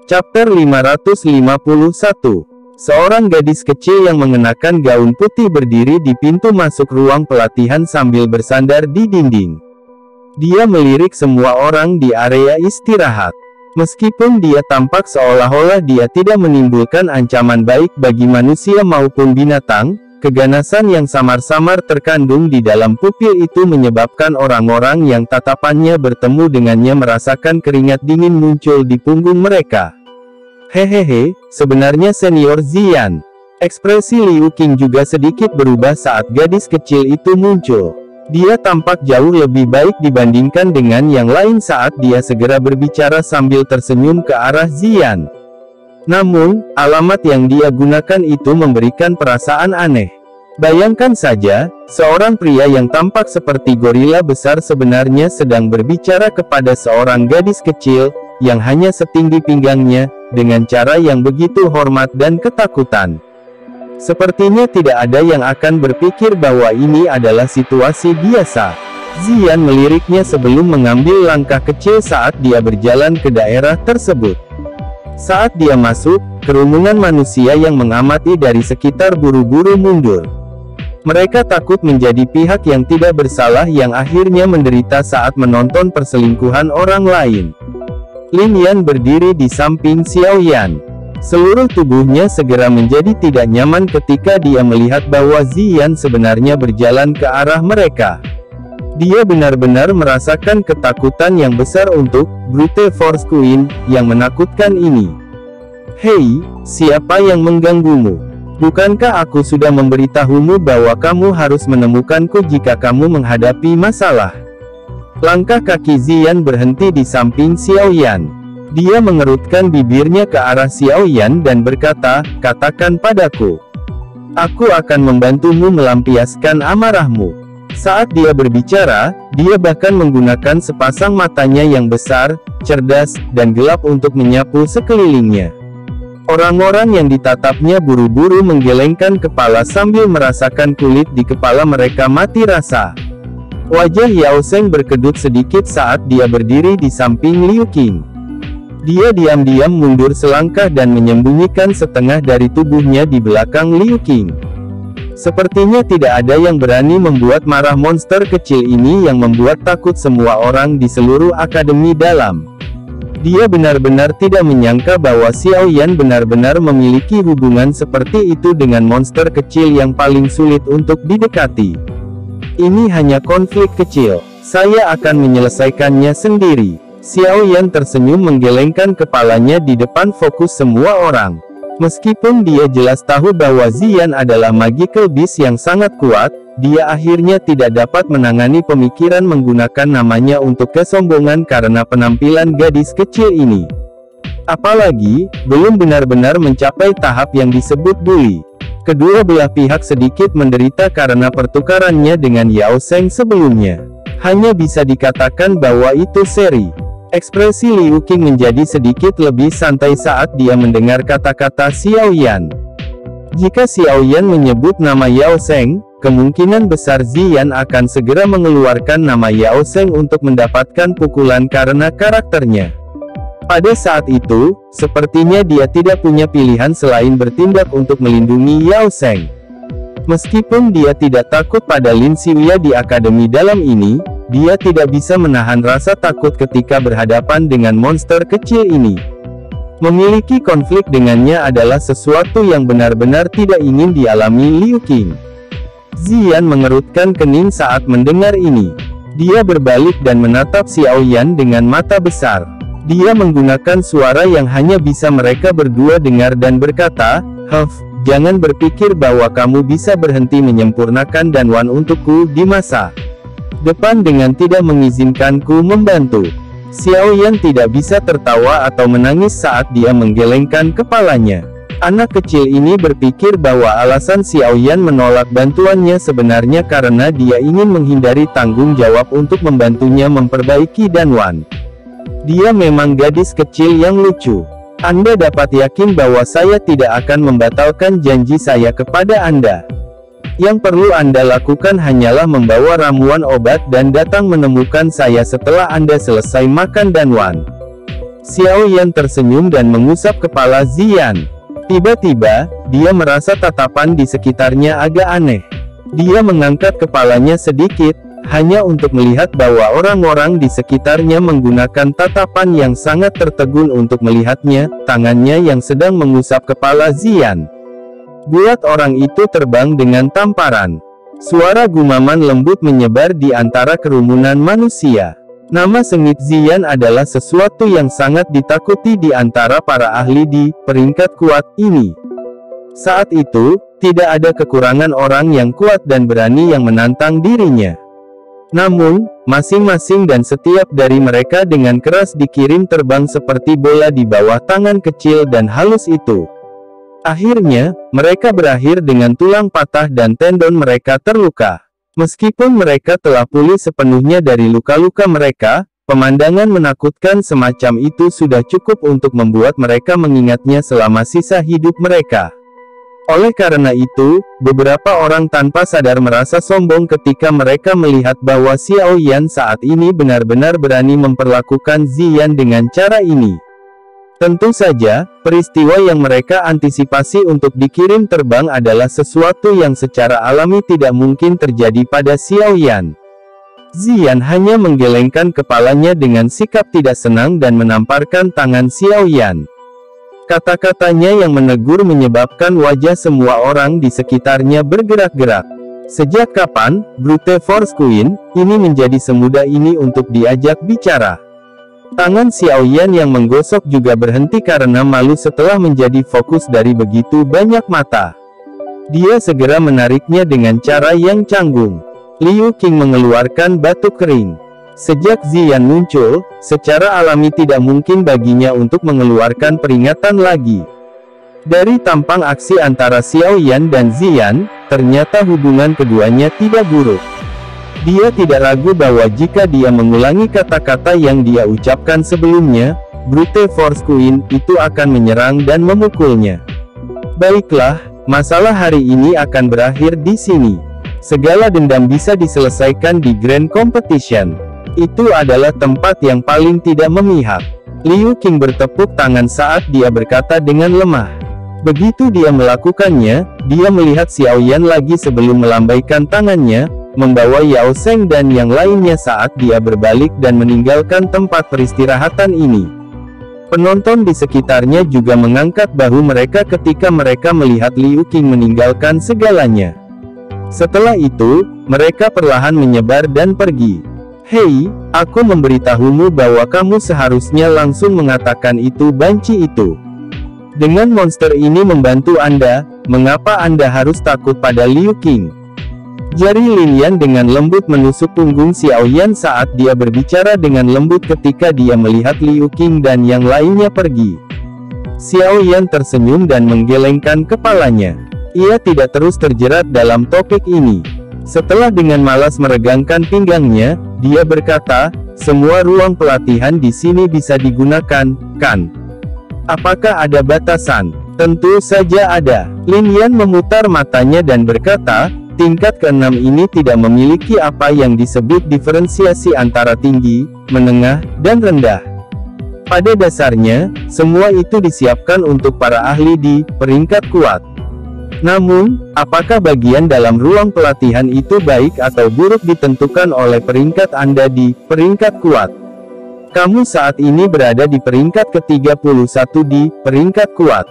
Chapter 551. Seorang gadis kecil yang mengenakan gaun putih berdiri di pintu masuk ruang pelatihan sambil bersandar di dinding. Dia melirik semua orang di area istirahat. Meskipun dia tampak seolah-olah dia tidak menimbulkan ancaman baik bagi manusia maupun binatang, keganasan yang samar-samar terkandung di dalam pupil itu menyebabkan orang-orang yang tatapannya bertemu dengannya merasakan keringat dingin muncul di punggung mereka. Hehehe, sebenarnya Senior Ziyan. Ekspresi Liu Qing juga sedikit berubah saat gadis kecil itu muncul. Dia tampak jauh lebih baik dibandingkan dengan yang lain saat dia segera berbicara sambil tersenyum ke arah Ziyan. Namun, alamat yang dia gunakan itu memberikan perasaan aneh. Bayangkan saja, seorang pria yang tampak seperti gorila besar sebenarnya sedang berbicara kepada seorang gadis kecil, yang hanya setinggi pinggangnya, dengan cara yang begitu hormat dan ketakutan. Sepertinya tidak ada yang akan berpikir bahwa ini adalah situasi biasa. Ziyan meliriknya sebelum mengambil langkah kecil saat dia berjalan ke daerah tersebut. Saat dia masuk, kerumunan manusia yang mengamati dari sekitar buru-buru mundur. Mereka takut menjadi pihak yang tidak bersalah yang akhirnya menderita saat menonton perselingkuhan orang lain. Lin Yan berdiri di samping Xiao Yan. Seluruh tubuhnya segera menjadi tidak nyaman ketika dia melihat bahwa Ziyan sebenarnya berjalan ke arah mereka. Dia benar-benar merasakan ketakutan yang besar untuk Brute Force Queen yang menakutkan ini. Hei, siapa yang mengganggumu? Bukankah aku sudah memberitahumu bahwa kamu harus menemukanku jika kamu menghadapi masalah? Langkah kaki Ziyan berhenti di samping Xiao Yan. Dia mengerutkan bibirnya ke arah Xiao Yan dan berkata, "Katakan padaku. Aku akan membantumu melampiaskan amarahmu." Saat dia berbicara, dia bahkan menggunakan sepasang matanya yang besar, cerdas, dan gelap untuk menyapu sekelilingnya. Orang-orang yang ditatapnya buru-buru menggelengkan kepala sambil merasakan kulit di kepala mereka mati rasa. Wajah Yao Zheng berkedut sedikit saat dia berdiri di samping Liu Qing. Dia diam-diam mundur selangkah dan menyembunyikan setengah dari tubuhnya di belakang Liu Qing. Sepertinya tidak ada yang berani membuat marah monster kecil ini yang membuat takut semua orang di seluruh akademi dalam. Dia benar-benar tidak menyangka bahwa Xiao Yan benar-benar memiliki hubungan seperti itu dengan monster kecil yang paling sulit untuk didekati. Ini hanya konflik kecil. Saya akan menyelesaikannya sendiri. Xiao Yan tersenyum menggelengkan kepalanya di depan fokus semua orang. Meskipun dia jelas tahu bahwa Ziyan adalah magical beast yang sangat kuat, dia akhirnya tidak dapat menangani pemikiran menggunakan namanya untuk kesombongan karena penampilan gadis kecil ini. Apalagi, belum benar-benar mencapai tahap yang disebut bully. Kedua belah pihak sedikit menderita karena pertukarannya dengan Yao Zheng sebelumnya. Hanya bisa dikatakan bahwa itu seri. Ekspresi Liu Qing menjadi sedikit lebih santai saat dia mendengar kata-kata Xiao Yan. Jika Xiao Yan menyebut nama Yao Zheng, kemungkinan besar Ziyan akan segera mengeluarkan nama Yao Zheng untuk mendapatkan pukulan karena karakternya. Pada saat itu, sepertinya dia tidak punya pilihan selain bertindak untuk melindungi Yao Zheng. Meskipun dia tidak takut pada Lin Xiuya di akademi dalam ini, dia tidak bisa menahan rasa takut ketika berhadapan dengan monster kecil ini. Memiliki konflik dengannya adalah sesuatu yang benar-benar tidak ingin dialami Liu Qing. Ziyan mengerutkan kening saat mendengar ini. Dia berbalik dan menatap Xiao Yan dengan mata besar. Dia menggunakan suara yang hanya bisa mereka berdua dengar dan berkata, jangan berpikir bahwa kamu bisa berhenti menyempurnakan Danwan untukku di masa depan dengan tidak mengizinkanku membantu." Xiao Yan tidak bisa tertawa atau menangis saat dia menggelengkan kepalanya. Anak kecil ini berpikir bahwa alasan Xiao Yan menolak bantuannya sebenarnya karena dia ingin menghindari tanggung jawab untuk membantunya memperbaiki Danwan. Dia memang gadis kecil yang lucu. Anda dapat yakin bahwa saya tidak akan membatalkan janji saya kepada Anda. Yang perlu Anda lakukan hanyalah membawa ramuan obat dan datang menemukan saya setelah Anda selesai makan Danwan. Xiao Yan tersenyum dan mengusap kepala Ziyan. Tiba-tiba, dia merasa tatapan di sekitarnya agak aneh. Dia mengangkat kepalanya sedikit, hanya untuk melihat bahwa orang-orang di sekitarnya menggunakan tatapan yang sangat tertegun untuk melihatnya, tangannya yang sedang mengusap kepala Ziyan. Buat orang itu terbang dengan tamparan. Suara gumaman lembut menyebar di antara kerumunan manusia. Nama sengit Ziyan adalah sesuatu yang sangat ditakuti di antara para ahli di peringkat kuat ini. Saat itu, tidak ada kekurangan orang yang kuat dan berani yang menantang dirinya. Namun, masing-masing dan setiap dari mereka dengan keras dikirim terbang seperti bola di bawah tangan kecil dan halus itu. Akhirnya, mereka berakhir dengan tulang patah dan tendon mereka terluka. Meskipun mereka telah pulih sepenuhnya dari luka-luka mereka, pemandangan menakutkan semacam itu sudah cukup untuk membuat mereka mengingatnya selama sisa hidup mereka. Oleh karena itu, beberapa orang tanpa sadar merasa sombong ketika mereka melihat bahwa Xiao Yan saat ini benar-benar berani memperlakukan Ziyan dengan cara ini. Tentu saja, peristiwa yang mereka antisipasi untuk dikirim terbang adalah sesuatu yang secara alami tidak mungkin terjadi pada Xiao Yan. Ziyan hanya menggelengkan kepalanya dengan sikap tidak senang dan menamparkan tangan Xiao Yan. Kata-katanya yang menegur menyebabkan wajah semua orang di sekitarnya bergerak-gerak. Sejak kapan, Brute Force Queen, ini menjadi semudah ini untuk diajak bicara? Tangan Xiao Yan yang menggosok juga berhenti karena malu setelah menjadi fokus dari begitu banyak mata. Dia segera menariknya dengan cara yang canggung. Liu Qing mengeluarkan batu kering. Sejak Ziyan muncul, secara alami tidak mungkin baginya untuk mengeluarkan peringatan lagi. Dari tampang aksi antara Xiao Yan dan Ziyan, ternyata hubungan keduanya tidak buruk. Dia tidak ragu bahwa jika dia mengulangi kata-kata yang dia ucapkan sebelumnya, Brute Force Queen itu akan menyerang dan memukulnya. Baiklah, masalah hari ini akan berakhir di sini. Segala dendam bisa diselesaikan di Grand Competition. Itu adalah tempat yang paling tidak memihak. Liu Qing bertepuk tangan saat dia berkata dengan lemah. Begitu dia melakukannya, dia melihat Xiao Yan lagi sebelum melambaikan tangannya, membawa Yao Sheng dan yang lainnya saat dia berbalik dan meninggalkan tempat peristirahatan ini. Penonton di sekitarnya juga mengangkat bahu mereka ketika mereka melihat Liu Qing meninggalkan segalanya. Setelah itu, mereka perlahan menyebar dan pergi. Hei, aku memberitahumu bahwa kamu seharusnya langsung mengatakan itu banci itu. Dengan monster ini membantu Anda, mengapa Anda harus takut pada Liu Qing? Jari Lin Yan dengan lembut menusuk punggung Xiao Yan saat dia berbicara dengan lembut ketika dia melihat Liu Qing dan yang lainnya pergi. Xiao Yan tersenyum dan menggelengkan kepalanya. Ia tidak terus terjerat dalam topik ini. Setelah dengan malas meregangkan pinggangnya, dia berkata, semua ruang pelatihan di sini bisa digunakan, kan? Apakah ada batasan? Tentu saja ada. Lin Yan memutar matanya dan berkata, tingkat ke-6 ini tidak memiliki apa yang disebut diferensiasi antara tinggi, menengah, dan rendah. Pada dasarnya, semua itu disiapkan untuk para ahli di peringkat kuat. Namun, apakah bagian dalam ruang pelatihan itu baik atau buruk ditentukan oleh peringkat Anda di peringkat kuat. Kamu saat ini berada di peringkat ke-31 di peringkat kuat.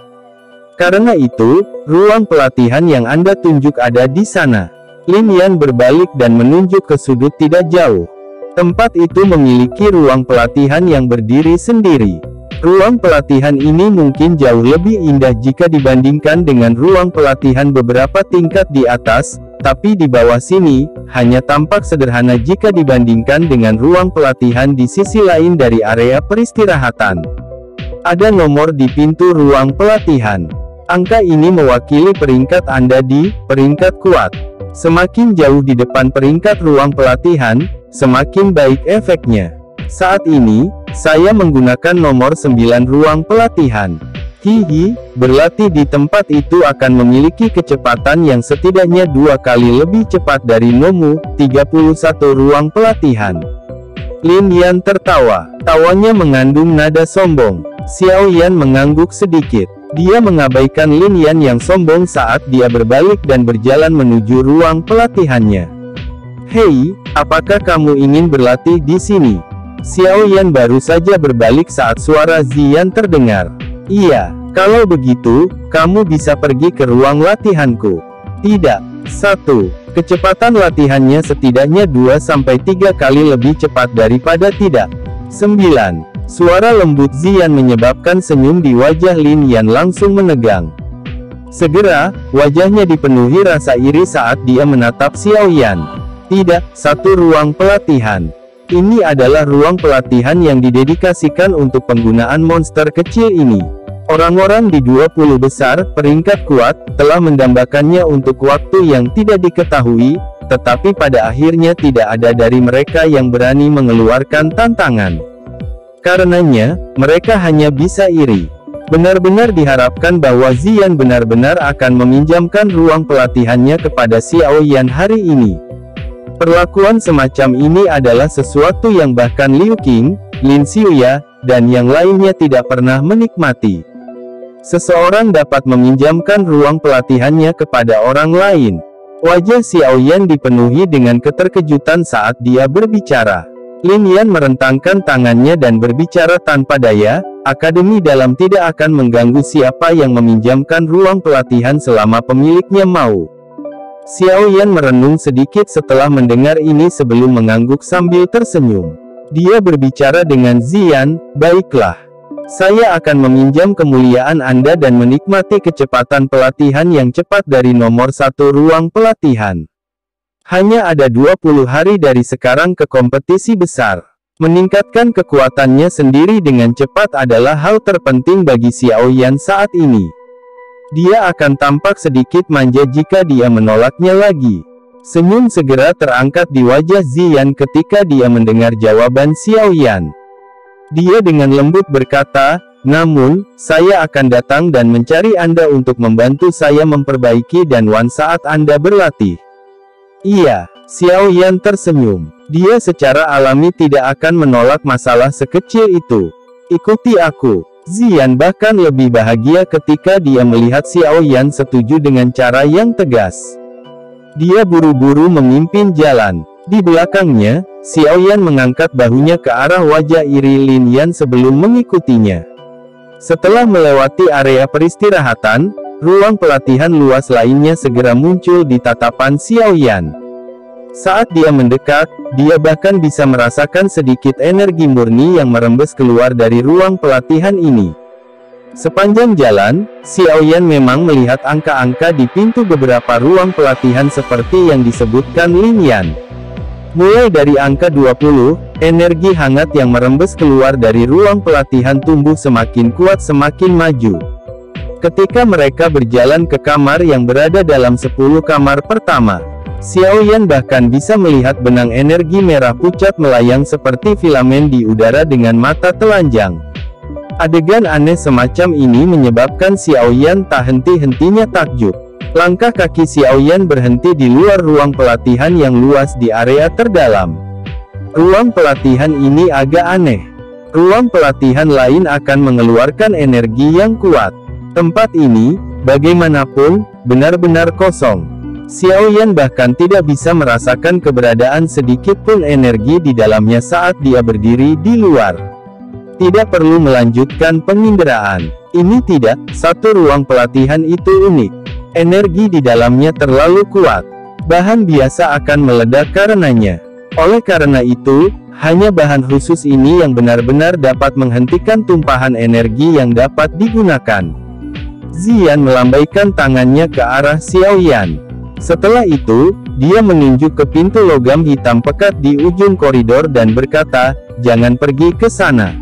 Karena itu, ruang pelatihan yang Anda tunjuk ada di sana. Lin Yan berbalik dan menunjuk ke sudut tidak jauh. Tempat itu memiliki ruang pelatihan yang berdiri sendiri. Ruang pelatihan ini mungkin jauh lebih indah jika dibandingkan dengan ruang pelatihan beberapa tingkat di atas, tapi di bawah sini, hanya tampak sederhana jika dibandingkan dengan ruang pelatihan di sisi lain dari area peristirahatan. Ada nomor di pintu ruang pelatihan. Angka ini mewakili peringkat Anda di peringkat kuat. Semakin jauh di depan peringkat ruang pelatihan, semakin baik efeknya. Saat ini, saya menggunakan nomor 9 ruang pelatihan. Hihi, berlatih di tempat itu akan memiliki kecepatan yang setidaknya 2 kali lebih cepat dari Nomu, 31 ruang pelatihan. Lin Yan tertawa. Tawanya mengandung nada sombong. Xiao Yan mengangguk sedikit. Dia mengabaikan Lin Yan yang sombong saat dia berbalik dan berjalan menuju ruang pelatihannya. Hei, apakah kamu ingin berlatih di sini? Xiao Yan baru saja berbalik saat suara Ziyan terdengar. Iya, kalau begitu, kamu bisa pergi ke ruang latihanku. Tidak. 1. Kecepatan latihannya setidaknya 2-3 kali lebih cepat daripada tidak. 9. Suara lembut Ziyan menyebabkan senyum di wajah Lin Yan langsung menegang. Segera, wajahnya dipenuhi rasa iri saat dia menatap Xiao Yan. Tidak, satu ruang pelatihan. Ini adalah ruang pelatihan yang didedikasikan untuk penggunaan monster kecil ini. Orang-orang di 20 besar, peringkat kuat, telah mendambakannya untuk waktu yang tidak diketahui, tetapi pada akhirnya tidak ada dari mereka yang berani mengeluarkan tantangan. Karenanya, mereka hanya bisa iri. Benar-benar diharapkan bahwa Ziyan benar-benar akan meminjamkan ruang pelatihannya kepada Xiao Yan hari ini. Perlakuan semacam ini adalah sesuatu yang bahkan Liu Qing, Lin Xiuya, dan yang lainnya tidak pernah menikmati. Seseorang dapat meminjamkan ruang pelatihannya kepada orang lain. Wajah Xiao Yan dipenuhi dengan keterkejutan saat dia berbicara. Lin Yan merentangkan tangannya dan berbicara tanpa daya, akademi dalam tidak akan mengganggu siapa yang meminjamkan ruang pelatihan selama pemiliknya mau. Xiao Yan merenung sedikit setelah mendengar ini sebelum mengangguk sambil tersenyum. Dia berbicara dengan Ziyan, baiklah. Saya akan meminjam kemuliaan Anda dan menikmati kecepatan pelatihan yang cepat dari nomor 1 ruang pelatihan. Hanya ada 20 hari dari sekarang ke kompetisi besar. Meningkatkan kekuatannya sendiri dengan cepat adalah hal terpenting bagi Xiao Yan saat ini. Dia akan tampak sedikit manja jika dia menolaknya lagi. Senyum segera terangkat di wajah Ziyan ketika dia mendengar jawaban Xiao Yan. Dia dengan lembut berkata, namun, saya akan datang dan mencari Anda untuk membantu saya memperbaiki dan Wan saat Anda berlatih. Iya, Xiao Yan tersenyum. Dia secara alami tidak akan menolak masalah sekecil itu. Ikuti aku. Ziyan bahkan lebih bahagia ketika dia melihat Xiao Yan setuju dengan cara yang tegas. Dia buru-buru memimpin jalan. Di belakangnya, Xiao Yan mengangkat bahunya ke arah wajah iri Lin Yan sebelum mengikutinya. Setelah melewati area peristirahatan, ruang pelatihan luas lainnya segera muncul di tatapan Xiao Yan. Saat dia mendekat, dia bahkan bisa merasakan sedikit energi murni yang merembes keluar dari ruang pelatihan ini. Sepanjang jalan, Xiao Yan memang melihat angka-angka di pintu beberapa ruang pelatihan seperti yang disebutkan Lin Yan. Mulai dari angka 20, energi hangat yang merembes keluar dari ruang pelatihan tumbuh semakin kuat semakin maju. Ketika mereka berjalan ke kamar yang berada dalam 10 kamar pertama, Xiao Yan bahkan bisa melihat benang energi merah pucat melayang seperti filamen di udara dengan mata telanjang. Adegan aneh semacam ini menyebabkan Xiao Yan tak henti-hentinya takjub. Langkah kaki Xiao Yan berhenti di luar ruang pelatihan yang luas di area terdalam. Ruang pelatihan ini agak aneh. Ruang pelatihan lain akan mengeluarkan energi yang kuat. Tempat ini, bagaimanapun, benar-benar kosong. Xiao Yan bahkan tidak bisa merasakan keberadaan sedikit pun energi di dalamnya saat dia berdiri di luar. Tidak perlu melanjutkan penginderaan. Ini tidak, satu ruang pelatihan itu unik. Energi di dalamnya terlalu kuat. Bahan biasa akan meledak karenanya. Oleh karena itu, hanya bahan khusus ini yang benar-benar dapat menghentikan tumpahan energi yang dapat digunakan. Ziyan melambaikan tangannya ke arah Xiao Yan. Setelah itu, dia menunjuk ke pintu logam hitam pekat di ujung koridor dan berkata, jangan pergi ke sana.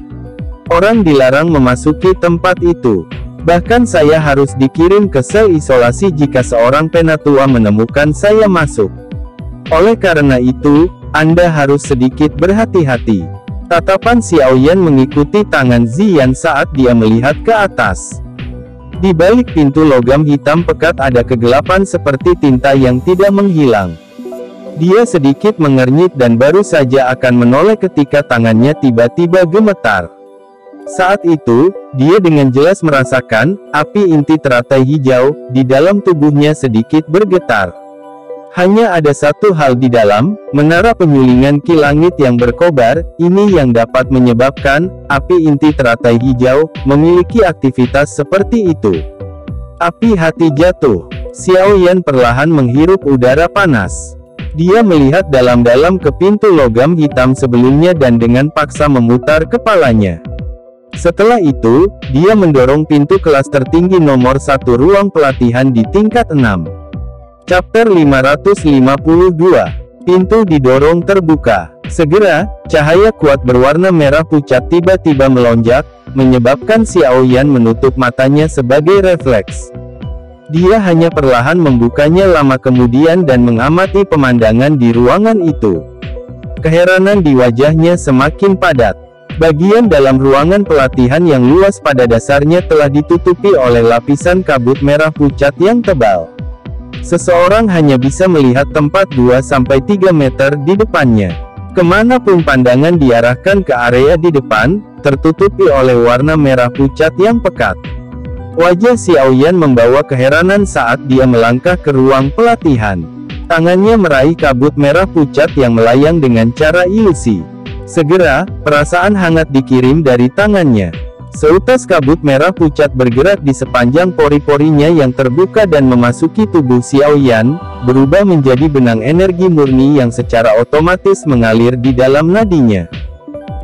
Orang dilarang memasuki tempat itu. Bahkan saya harus dikirim ke sel isolasi jika seorang penatua menemukan saya masuk. Oleh karena itu, Anda harus sedikit berhati-hati. Tatapan Xiao Yan mengikuti tangan Ziyan saat dia melihat ke atas. Di balik pintu logam hitam pekat ada kegelapan seperti tinta yang tidak menghilang. Dia sedikit mengernyit dan baru saja akan menoleh ketika tangannya tiba-tiba gemetar. Saat itu, dia dengan jelas merasakan, api inti teratai hijau, di dalam tubuhnya sedikit bergetar. Hanya ada satu hal di dalam, menara penyulingan ki langit yang berkobar, ini yang dapat menyebabkan, api inti teratai hijau, memiliki aktivitas seperti itu. Api hati jatuh. Xiao Yan perlahan menghirup udara panas. Dia melihat dalam-dalam ke pintu logam hitam sebelumnya dan dengan paksa memutar kepalanya. Setelah itu, dia mendorong pintu kelas tertinggi nomor 1 ruang pelatihan di tingkat 6. Chapter 552. Pintu didorong terbuka. Segera, cahaya kuat berwarna merah pucat tiba-tiba melonjak, menyebabkan Xiao Yan menutup matanya sebagai refleks. Dia hanya perlahan membukanya lama kemudian dan mengamati pemandangan di ruangan itu. Keheranan di wajahnya semakin padat. Bagian dalam ruangan pelatihan yang luas pada dasarnya telah ditutupi oleh lapisan kabut merah pucat yang tebal. Seseorang hanya bisa melihat tempat 2-3 meter di depannya. Kemanapun pandangan diarahkan ke area di depan, tertutupi oleh warna merah pucat yang pekat. Wajah Xiao Yan membawa keheranan saat dia melangkah ke ruang pelatihan. Tangannya meraih kabut merah pucat yang melayang dengan cara ilusi. Segera, perasaan hangat dikirim dari tangannya. Seutas kabut merah pucat bergerak di sepanjang pori-porinya yang terbuka dan memasuki tubuh Xiao Yan, berubah menjadi benang energi murni yang secara otomatis mengalir di dalam nadinya.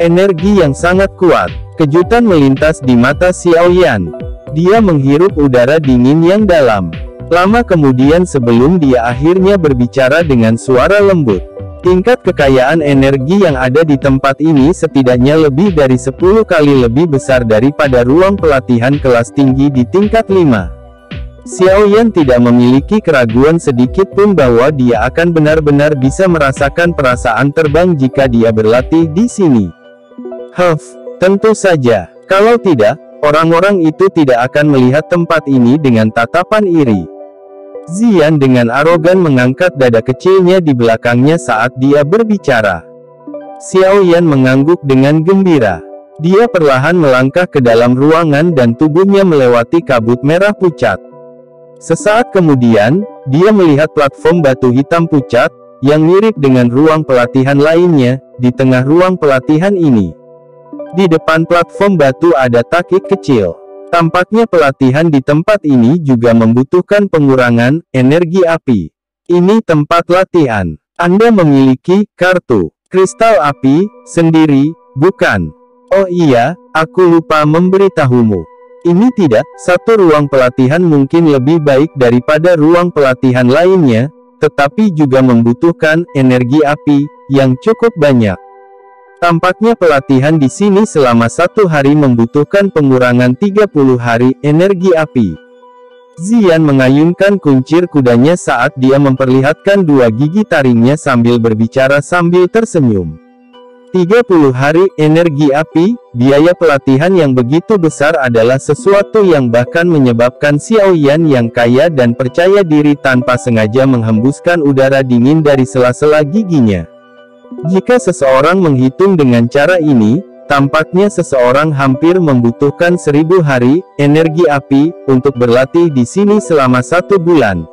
Energi yang sangat kuat. Kejutan melintas di mata Xiao Yan. Dia menghirup udara dingin yang dalam. Lama kemudian sebelum dia akhirnya berbicara dengan suara lembut. Tingkat kekayaan energi yang ada di tempat ini setidaknya lebih dari 10 kali lebih besar daripada ruang pelatihan kelas tinggi di tingkat 5. Xiao Yan tidak memiliki keraguan sedikit pun bahwa dia akan benar-benar bisa merasakan perasaan terbang jika dia berlatih di sini. Tentu saja. Kalau tidak, orang-orang itu tidak akan melihat tempat ini dengan tatapan iri. Ziyan dengan arogan mengangkat dada kecilnya di belakangnya saat dia berbicara. Xiao Yan mengangguk dengan gembira. Dia perlahan melangkah ke dalam ruangan dan tubuhnya melewati kabut merah pucat. Sesaat kemudian, dia melihat platform batu hitam pucat, yang mirip dengan ruang pelatihan lainnya, di tengah ruang pelatihan ini. Di depan platform batu ada takik kecil. Tampaknya pelatihan di tempat ini juga membutuhkan pengurangan energi api. Ini tempat latihan. Anda memiliki kartu kristal api sendiri, bukan? Oh iya, aku lupa memberitahumu. Ini tidak, satu ruang pelatihan mungkin lebih baik daripada ruang pelatihan lainnya, tetapi juga membutuhkan energi api yang cukup banyak. Tampaknya pelatihan di sini selama 1 hari membutuhkan pengurangan 30 hari energi api. Ziyan mengayunkan kuncir kudanya saat dia memperlihatkan 2 gigi taringnya sambil berbicara sambil tersenyum. 30 hari energi api, biaya pelatihan yang begitu besar adalah sesuatu yang bahkan menyebabkan Xiao Yan yang kaya dan percaya diri tanpa sengaja menghembuskan udara dingin dari sela-sela giginya. Jika seseorang menghitung dengan cara ini, tampaknya seseorang hampir membutuhkan 1000 hari energi api untuk berlatih di sini selama 1 bulan.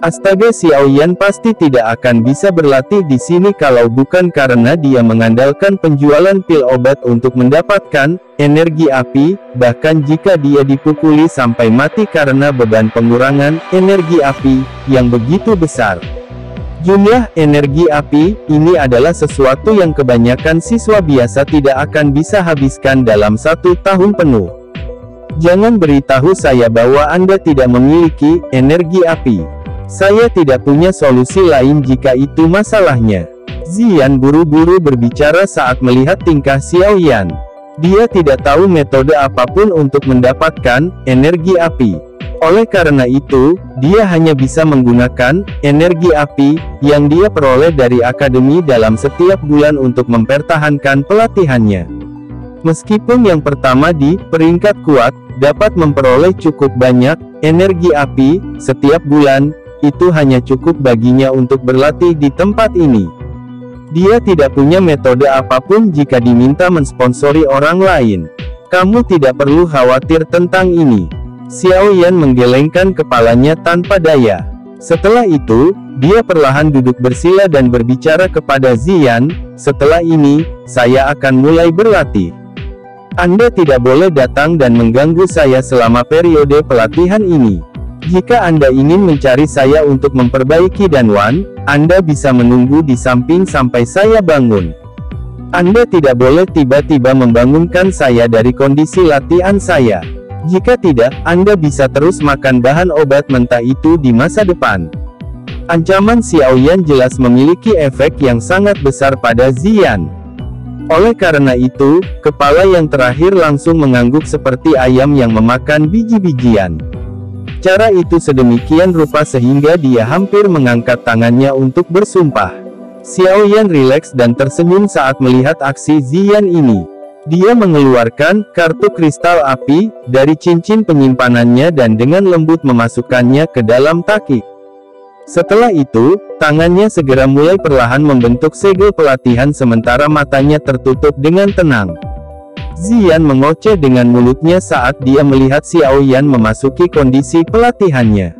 Astaga, Xiao Yan pasti tidak akan bisa berlatih di sini kalau bukan karena dia mengandalkan penjualan pil obat untuk mendapatkan energi api, bahkan jika dia dipukuli sampai mati karena beban pengurangan energi api yang begitu besar. Jumlah energi api ini adalah sesuatu yang kebanyakan siswa biasa tidak akan bisa habiskan dalam 1 tahun penuh. Jangan beritahu saya bahwa Anda tidak memiliki energi api. Saya tidak punya solusi lain jika itu masalahnya. Ziyan buru-buru berbicara saat melihat tingkah Xiao Yan. Dia tidak tahu metode apapun untuk mendapatkan energi api. Oleh karena itu, dia hanya bisa menggunakan energi api yang dia peroleh dari akademi dalam setiap bulan untuk mempertahankan pelatihannya. Meskipun yang pertama di peringkat kuat dapat memperoleh cukup banyak energi api setiap bulan, itu hanya cukup baginya untuk berlatih di tempat ini. Dia tidak punya metode apapun jika diminta mensponsori orang lain. Kamu tidak perlu khawatir tentang ini. Xiao Yan menggelengkan kepalanya tanpa daya. Setelah itu, dia perlahan duduk bersila dan berbicara kepada Ziyan, setelah ini, saya akan mulai berlatih. Anda tidak boleh datang dan mengganggu saya selama periode pelatihan ini. Jika Anda ingin mencari saya untuk memperbaiki Danwan, Anda bisa menunggu di samping sampai saya bangun. Anda tidak boleh tiba-tiba membangunkan saya dari kondisi latihan saya. Jika tidak, Anda bisa terus makan bahan obat mentah itu di masa depan. Ancaman Xiao Yan jelas memiliki efek yang sangat besar pada Ziyan. Oleh karena itu, kepala yang terakhir langsung mengangguk seperti ayam yang memakan biji-bijian. Cara itu sedemikian rupa sehingga dia hampir mengangkat tangannya untuk bersumpah. Xiao Yan rileks dan tersenyum saat melihat aksi Ziyan ini. Dia mengeluarkan kartu kristal api dari cincin penyimpanannya dan dengan lembut memasukkannya ke dalam taki. Setelah itu, tangannya segera mulai perlahan membentuk segel pelatihan sementara matanya tertutup dengan tenang. Ziyan mengoceh dengan mulutnya saat dia melihat Xiao Yan memasuki kondisi pelatihannya.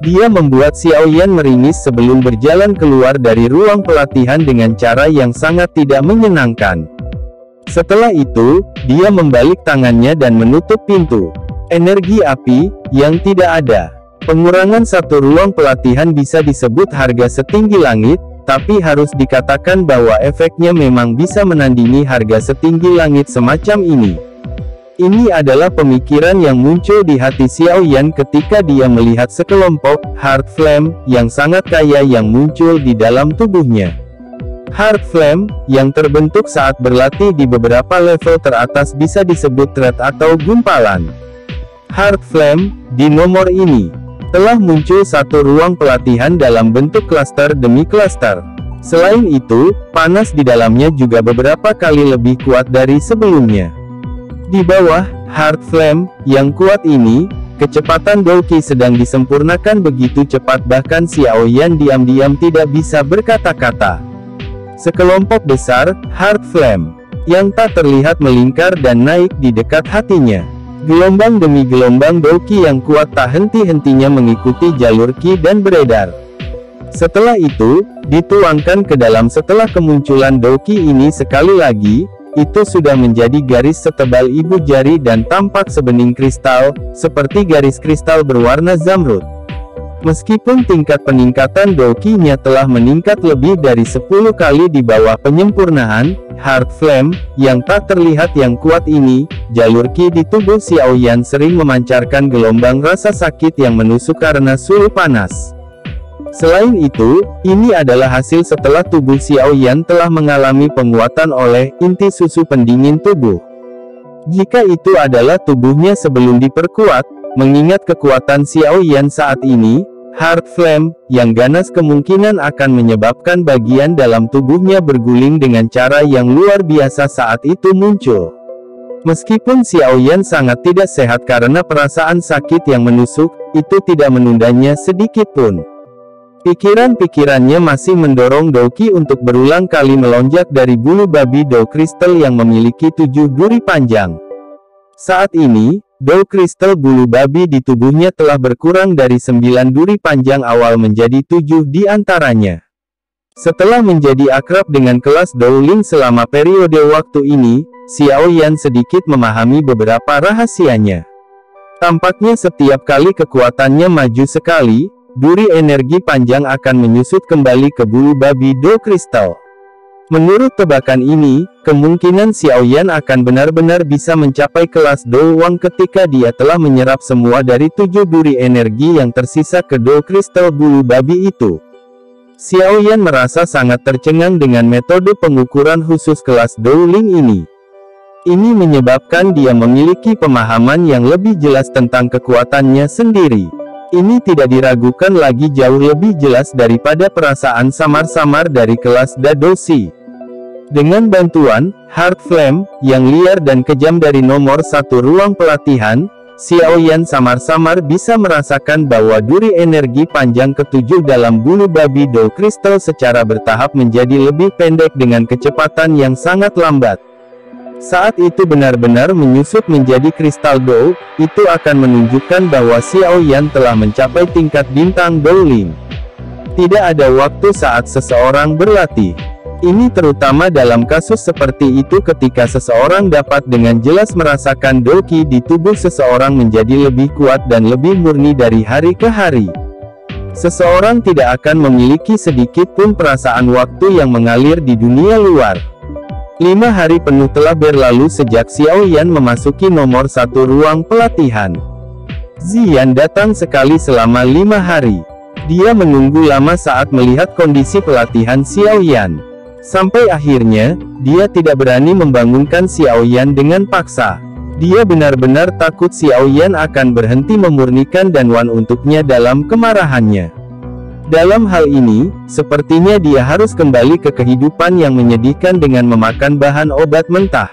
Dia membuat Xiao Yan meringis sebelum berjalan keluar dari ruang pelatihan dengan cara yang sangat tidak menyenangkan. Setelah itu, dia membalik tangannya dan menutup pintu. Energi api yang tidak ada. Pengurangan satu ruang pelatihan bisa disebut harga setinggi langit, tapi harus dikatakan bahwa efeknya memang bisa menandingi harga setinggi langit semacam ini. Ini adalah pemikiran yang muncul di hati Xiao Yan ketika dia melihat sekelompok Heart Flame yang sangat kaya yang muncul di dalam tubuhnya. Heart Flame yang terbentuk saat berlatih di beberapa level teratas bisa disebut thread atau gumpalan. Heart Flame di nomor ini telah muncul satu ruang pelatihan dalam bentuk klaster demi klaster. Selain itu, panas di dalamnya juga beberapa kali lebih kuat dari sebelumnya. Di bawah Heart Flame yang kuat ini, kecepatan Douki sedang disempurnakan begitu cepat bahkan Xiao Yan diam-diam tidak bisa berkata-kata. Sekelompok besar Heart Flame yang tak terlihat melingkar dan naik di dekat hatinya. Gelombang demi gelombang Douki yang kuat tak henti-hentinya mengikuti jalur Qi dan beredar. Setelah itu, dituangkan ke dalam. Setelah kemunculan Douki ini sekali lagi, itu sudah menjadi garis setebal ibu jari dan tampak sebening kristal, seperti garis kristal berwarna zamrud. Meskipun tingkat peningkatan Douki-nya telah meningkat lebih dari 10 kali di bawah penyempurnaan Heart Flame yang tak terlihat yang kuat ini, jalur Qi di tubuh Xiao Yan sering memancarkan gelombang rasa sakit yang menusuk karena suhu panas. Selain itu, ini adalah hasil setelah tubuh Xiao Yan telah mengalami penguatan oleh inti susu pendingin tubuh. Jika itu adalah tubuhnya sebelum diperkuat, mengingat kekuatan Xiao Yan saat ini, Heart Flame yang ganas kemungkinan akan menyebabkan bagian dalam tubuhnya berguling dengan cara yang luar biasa saat itu muncul. Meskipun Xiao Yan sangat tidak sehat karena perasaan sakit yang menusuk, itu tidak menundanya sedikit pun. Pikiran-pikirannya masih mendorong Douki untuk berulang kali melonjak dari bulu babi Dou Crystal yang memiliki 7 duri panjang. Saat ini, Dou Crystal bulu babi di tubuhnya telah berkurang dari 9 duri panjang awal menjadi 7 di antaranya. Setelah menjadi akrab dengan kelas Dou Ling selama periode waktu ini, Xiao Yan sedikit memahami beberapa rahasianya. Tampaknya setiap kali kekuatannya maju sekali, duri energi panjang akan menyusut kembali ke bulu babi Dou Crystal. Menurut tebakan ini, kemungkinan Xiao Yan akan benar-benar bisa mencapai kelas Dou Wang ketika dia telah menyerap semua dari 7 duri energi yang tersisa ke Dou Crystal bulu babi itu. Xiao Yan merasa sangat tercengang dengan metode pengukuran khusus kelas Dou Ling ini. Ini menyebabkan dia memiliki pemahaman yang lebih jelas tentang kekuatannya sendiri. Ini tidak diragukan lagi jauh lebih jelas daripada perasaan samar-samar dari kelas Dadoshi. Dengan bantuan Heart Flame yang liar dan kejam dari nomor 1 ruang pelatihan, Xiao Yan samar-samar bisa merasakan bahwa duri energi panjang ketujuh dalam bulu babi Do kristal secara bertahap menjadi lebih pendek dengan kecepatan yang sangat lambat. Saat itu benar-benar menyusut menjadi kristal Do, itu akan menunjukkan bahwa Xiao Yan telah mencapai tingkat bintang Douling. Tidak ada waktu saat seseorang berlatih. Ini terutama dalam kasus seperti itu ketika seseorang dapat dengan jelas merasakan doki di tubuh seseorang menjadi lebih kuat dan lebih murni dari hari ke hari. Seseorang tidak akan memiliki sedikit pun perasaan waktu yang mengalir di dunia luar. 5 hari penuh telah berlalu sejak Xiao Yan memasuki nomor 1 ruang pelatihan. Ziyan datang sekali selama 5 hari. Dia menunggu lama saat melihat kondisi pelatihan Xiao Yan. Sampai akhirnya, dia tidak berani membangunkan Xiao Yan dengan paksa. Dia benar-benar takut Xiao Yan akan berhenti memurnikan Danwan untuknya dalam kemarahannya. Dalam hal ini, sepertinya dia harus kembali ke kehidupan yang menyedihkan dengan memakan bahan obat mentah.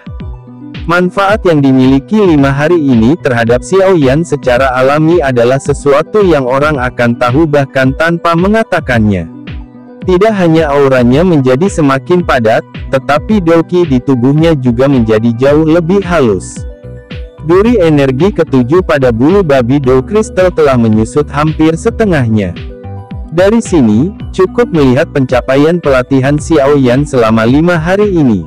Manfaat yang dimiliki 5 hari ini terhadap Xiao Yan secara alami adalah sesuatu yang orang akan tahu bahkan tanpa mengatakannya. Tidak hanya auranya menjadi semakin padat, tetapi doki di tubuhnya juga menjadi jauh lebih halus. Duri energi ketujuh pada bulu babi Do kristal telah menyusut hampir setengahnya. Dari sini, cukup melihat pencapaian pelatihan Xiao Yan selama 5 hari ini.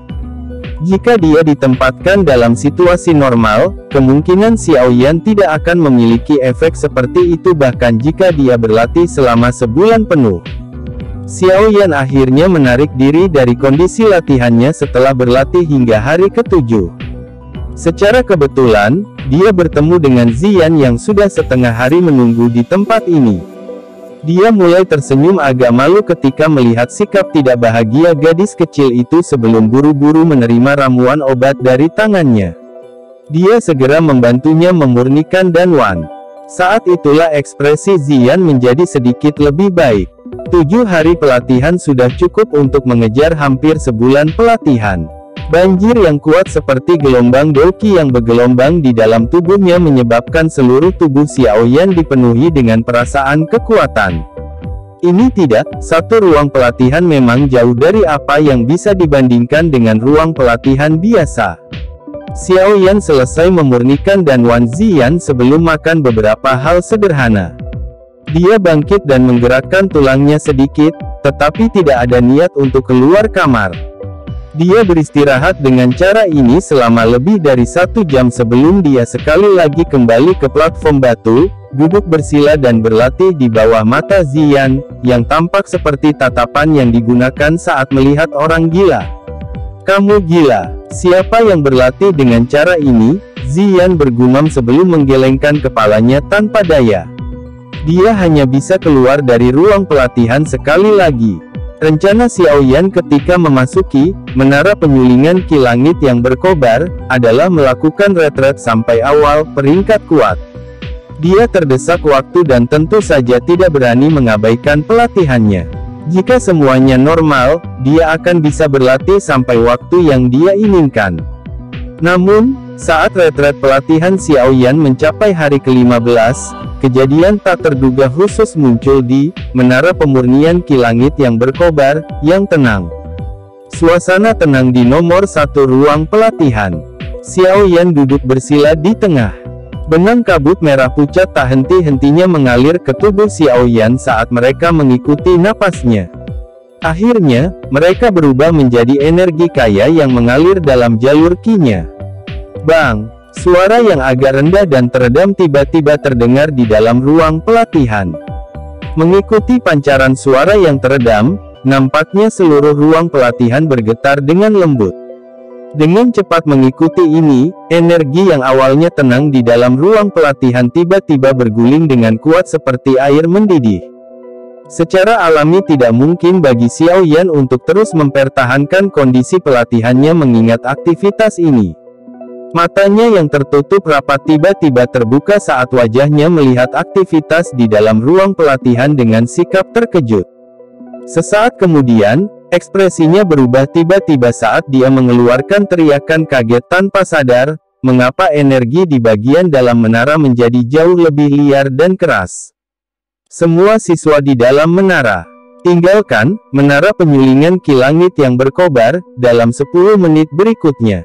Jika dia ditempatkan dalam situasi normal, kemungkinan Xiao Yan tidak akan memiliki efek seperti itu bahkan jika dia berlatih selama sebulan penuh. Xiao Yan akhirnya menarik diri dari kondisi latihannya setelah berlatih hingga hari ke-7. Secara kebetulan, dia bertemu dengan Ziyan yang sudah setengah hari menunggu di tempat ini. Dia mulai tersenyum agak malu ketika melihat sikap tidak bahagia gadis kecil itu sebelum buru-buru menerima ramuan obat dari tangannya. Dia segera membantunya memurnikan Danwan. Saat itulah ekspresi Ziyan menjadi sedikit lebih baik. 7 hari pelatihan sudah cukup untuk mengejar hampir sebulan pelatihan. Banjir yang kuat seperti gelombang doki yang bergelombang di dalam tubuhnya menyebabkan seluruh tubuh Xiao Yan dipenuhi dengan perasaan kekuatan. Ini tidak, satu ruang pelatihan memang jauh dari apa yang bisa dibandingkan dengan ruang pelatihan biasa. Xiao Yan selesai memurnikan Danwan Ziyan sebelum makan beberapa hal sederhana. Dia bangkit dan menggerakkan tulangnya sedikit, tetapi tidak ada niat untuk keluar kamar. Dia beristirahat dengan cara ini selama lebih dari 1 jam sebelum dia sekali lagi kembali ke platform batu, duduk bersila dan berlatih di bawah mata Ziyan, yang tampak seperti tatapan yang digunakan saat melihat orang gila. Kamu gila. Siapa yang berlatih dengan cara ini? Ziyan bergumam sebelum menggelengkan kepalanya tanpa daya. Dia hanya bisa keluar dari ruang pelatihan sekali lagi. Rencana Xiao Yan ketika memasuki menara penyulingan Ki Langit yang berkobar adalah melakukan retret sampai awal peringkat kuat. Dia terdesak waktu dan tentu saja tidak berani mengabaikan pelatihannya. Jika semuanya normal, dia akan bisa berlatih sampai waktu yang dia inginkan. Namun, saat retret pelatihan Xiao Yan mencapai hari ke-15, kejadian tak terduga khusus muncul di menara pemurnian Ki Langit yang berkobar, yang tenang. Suasana tenang di nomor 1 ruang pelatihan. Xiao Yan duduk bersila di tengah. Benang kabut merah pucat tak henti-hentinya mengalir ke tubuh Xiao Yan saat mereka mengikuti napasnya. Akhirnya, mereka berubah menjadi energi kaya yang mengalir dalam jalur Ki-nya. Bang! Suara yang agak rendah dan teredam tiba-tiba terdengar di dalam ruang pelatihan. Mengikuti pancaran suara yang teredam, nampaknya seluruh ruang pelatihan bergetar dengan lembut. Dengan cepat mengikuti ini, energi yang awalnya tenang di dalam ruang pelatihan tiba-tiba berguling dengan kuat seperti air mendidih. Secara alami tidak mungkin bagi Xiao Yan untuk terus mempertahankan kondisi pelatihannya mengingat aktivitas ini. Matanya yang tertutup rapat tiba-tiba terbuka saat wajahnya melihat aktivitas di dalam ruang pelatihan dengan sikap terkejut. Sesaat kemudian, ekspresinya berubah tiba-tiba saat dia mengeluarkan teriakan kaget tanpa sadar, mengapa energi di bagian dalam menara menjadi jauh lebih liar dan keras? Semua siswa di dalam menara. Tinggalkan menara penyulingan kilangit yang berkobar dalam 10 menit berikutnya.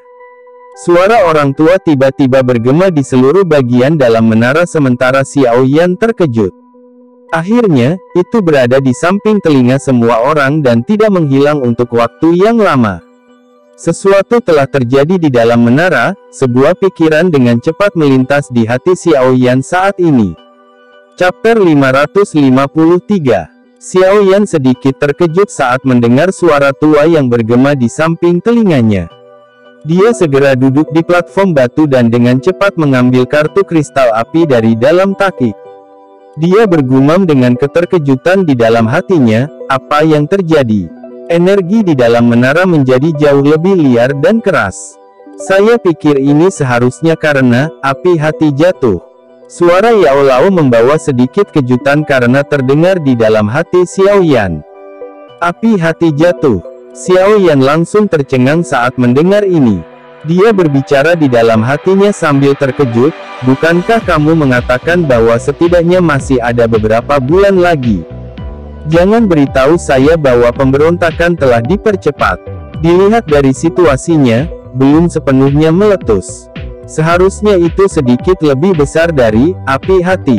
Suara orang tua tiba-tiba bergema di seluruh bagian dalam menara sementara Xiao Yan terkejut. Akhirnya, itu berada di samping telinga semua orang dan tidak menghilang untuk waktu yang lama. Sesuatu telah terjadi di dalam menara, sebuah pikiran dengan cepat melintas di hati Xiao Yan saat ini. Chapter 553. Xiao Yan sedikit terkejut saat mendengar suara tua yang bergema di samping telinganya. Dia segera duduk di platform batu dan dengan cepat mengambil kartu kristal api dari dalam taki. Dia bergumam dengan keterkejutan di dalam hatinya, apa yang terjadi? Energi di dalam menara menjadi jauh lebih liar dan keras. Saya pikir ini seharusnya karena api hati jatuh. Suara Yao Lao membawa sedikit kejutan karena terdengar di dalam hati Xiao Yan. Api hati jatuh. Xiao Yan langsung tercengang saat mendengar ini. Dia berbicara di dalam hatinya sambil terkejut, bukankah kamu mengatakan bahwa setidaknya masih ada beberapa bulan lagi? Jangan beritahu saya bahwa pemberontakan telah dipercepat. Dilihat dari situasinya, belum sepenuhnya meletus. Seharusnya itu sedikit lebih besar dari api hati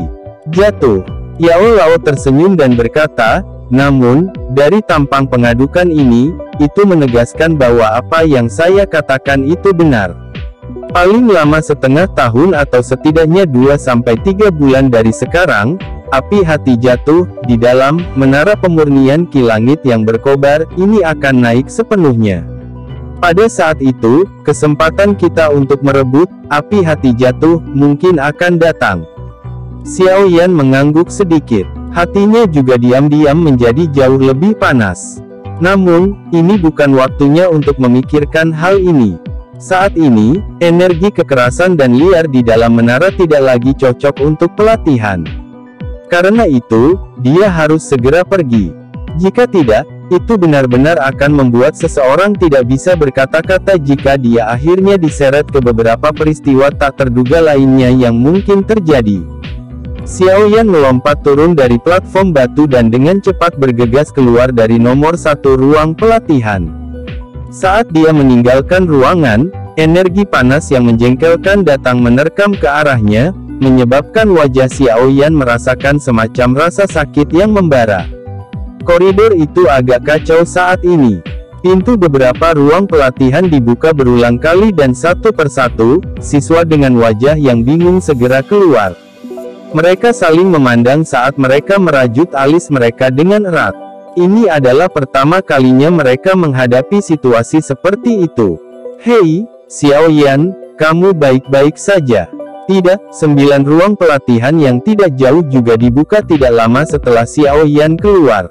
jatuh. Yao Lao tersenyum dan berkata, namun, dari tampang pengadukan ini, itu menegaskan bahwa apa yang saya katakan itu benar. Paling lama setengah tahun atau setidaknya 2-3 bulan dari sekarang, api hati jatuh di dalam menara pemurnian kilangit yang berkobar ini akan naik sepenuhnya. Pada saat itu, kesempatan kita untuk merebut api hati jatuh mungkin akan datang. Xiao Yan mengangguk sedikit. Hatinya juga diam-diam menjadi jauh lebih panas. Namun, ini bukan waktunya untuk memikirkan hal ini. Saat ini, energi kekerasan dan liar di dalam menara tidak lagi cocok untuk pelatihan. Karena itu, dia harus segera pergi. Jika tidak, itu benar-benar akan membuat seseorang tidak bisa berkata-kata jika dia akhirnya diseret ke beberapa peristiwa tak terduga lainnya yang mungkin terjadi. Xiao Yan melompat turun dari platform batu dan dengan cepat bergegas keluar dari nomor 1 ruang pelatihan. Saat dia meninggalkan ruangan, energi panas yang menjengkelkan datang menerkam ke arahnya, menyebabkan wajah Xiao Yan merasakan semacam rasa sakit yang membara. Koridor itu agak kacau saat ini. Pintu beberapa ruang pelatihan dibuka berulang kali dan satu persatu, siswa dengan wajah yang bingung segera keluar. Mereka saling memandang saat mereka merajut alis mereka dengan erat. Ini adalah pertama kalinya mereka menghadapi situasi seperti itu. Hei, Xiao Yan, kamu baik-baik saja? Tidak, 9 ruang pelatihan yang tidak jauh juga dibuka tidak lama setelah Xiao Yan keluar.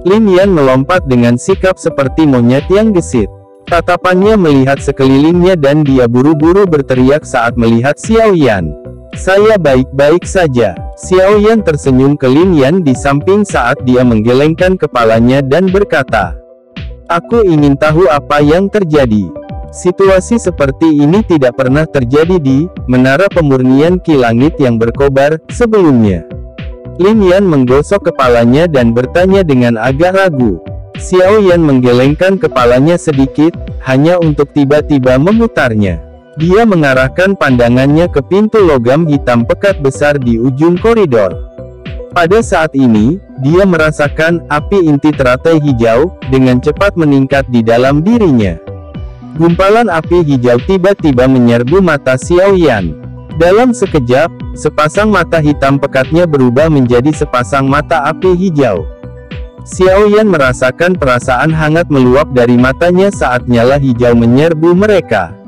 Lin Yan melompat dengan sikap seperti monyet yang gesit. Tatapannya melihat sekelilingnya dan dia buru-buru berteriak saat melihat Xiao Yan. Saya baik-baik saja. Xiao Yan tersenyum ke Lin Yan di samping saat dia menggelengkan kepalanya dan berkata, aku ingin tahu apa yang terjadi. Situasi seperti ini tidak pernah terjadi di menara pemurnian kilangit yang berkobar sebelumnya. Lin Yan menggosok kepalanya dan bertanya dengan agak ragu. Xiao Yan menggelengkan kepalanya sedikit, hanya untuk tiba-tiba memutarnya. Dia mengarahkan pandangannya ke pintu logam hitam pekat besar di ujung koridor. Pada saat ini, dia merasakan api inti teratai hijau dengan cepat meningkat di dalam dirinya. Gumpalan api hijau tiba-tiba menyerbu mata Xiao Yan. Dalam sekejap, sepasang mata hitam pekatnya berubah menjadi sepasang mata api hijau. Xiao Yan merasakan perasaan hangat meluap dari matanya saat nyala hijau menyerbu mereka.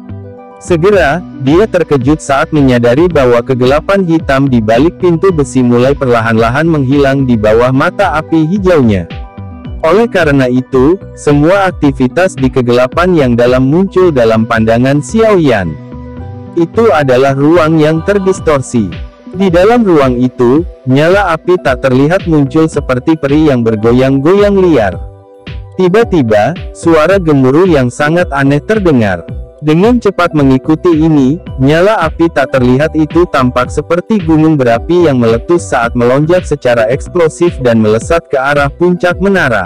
Segera, dia terkejut saat menyadari bahwa kegelapan hitam di balik pintu besi mulai perlahan-lahan menghilang di bawah mata api hijaunya. Oleh karena itu, semua aktivitas di kegelapan yang dalam muncul dalam pandangan Xiao Yan. Itu adalah ruang yang terdistorsi. Di dalam ruang itu, nyala api tak terlihat muncul seperti peri yang bergoyang-goyang liar. Tiba-tiba, suara gemuruh yang sangat aneh terdengar. Dengan cepat mengikuti ini, nyala api tak terlihat itu tampak seperti gunung berapi yang meletus saat melonjak secara eksplosif dan melesat ke arah puncak menara.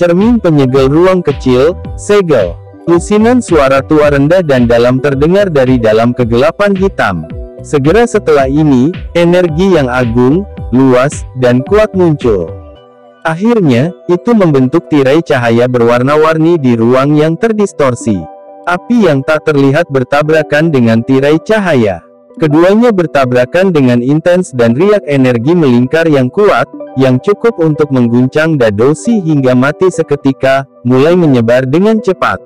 Cermin penyegel ruang kecil, segel. Lusinan suara tua rendah dan dalam terdengar dari dalam kegelapan hitam. Segera setelah ini, energi yang agung, luas, dan kuat muncul. Akhirnya, itu membentuk tirai cahaya berwarna-warni di ruang yang terdistorsi. Api yang tak terlihat bertabrakan dengan tirai cahaya. Keduanya bertabrakan dengan intens dan riak energi melingkar yang kuat, yang cukup untuk mengguncang Dadoshi hingga mati seketika, mulai menyebar dengan cepat.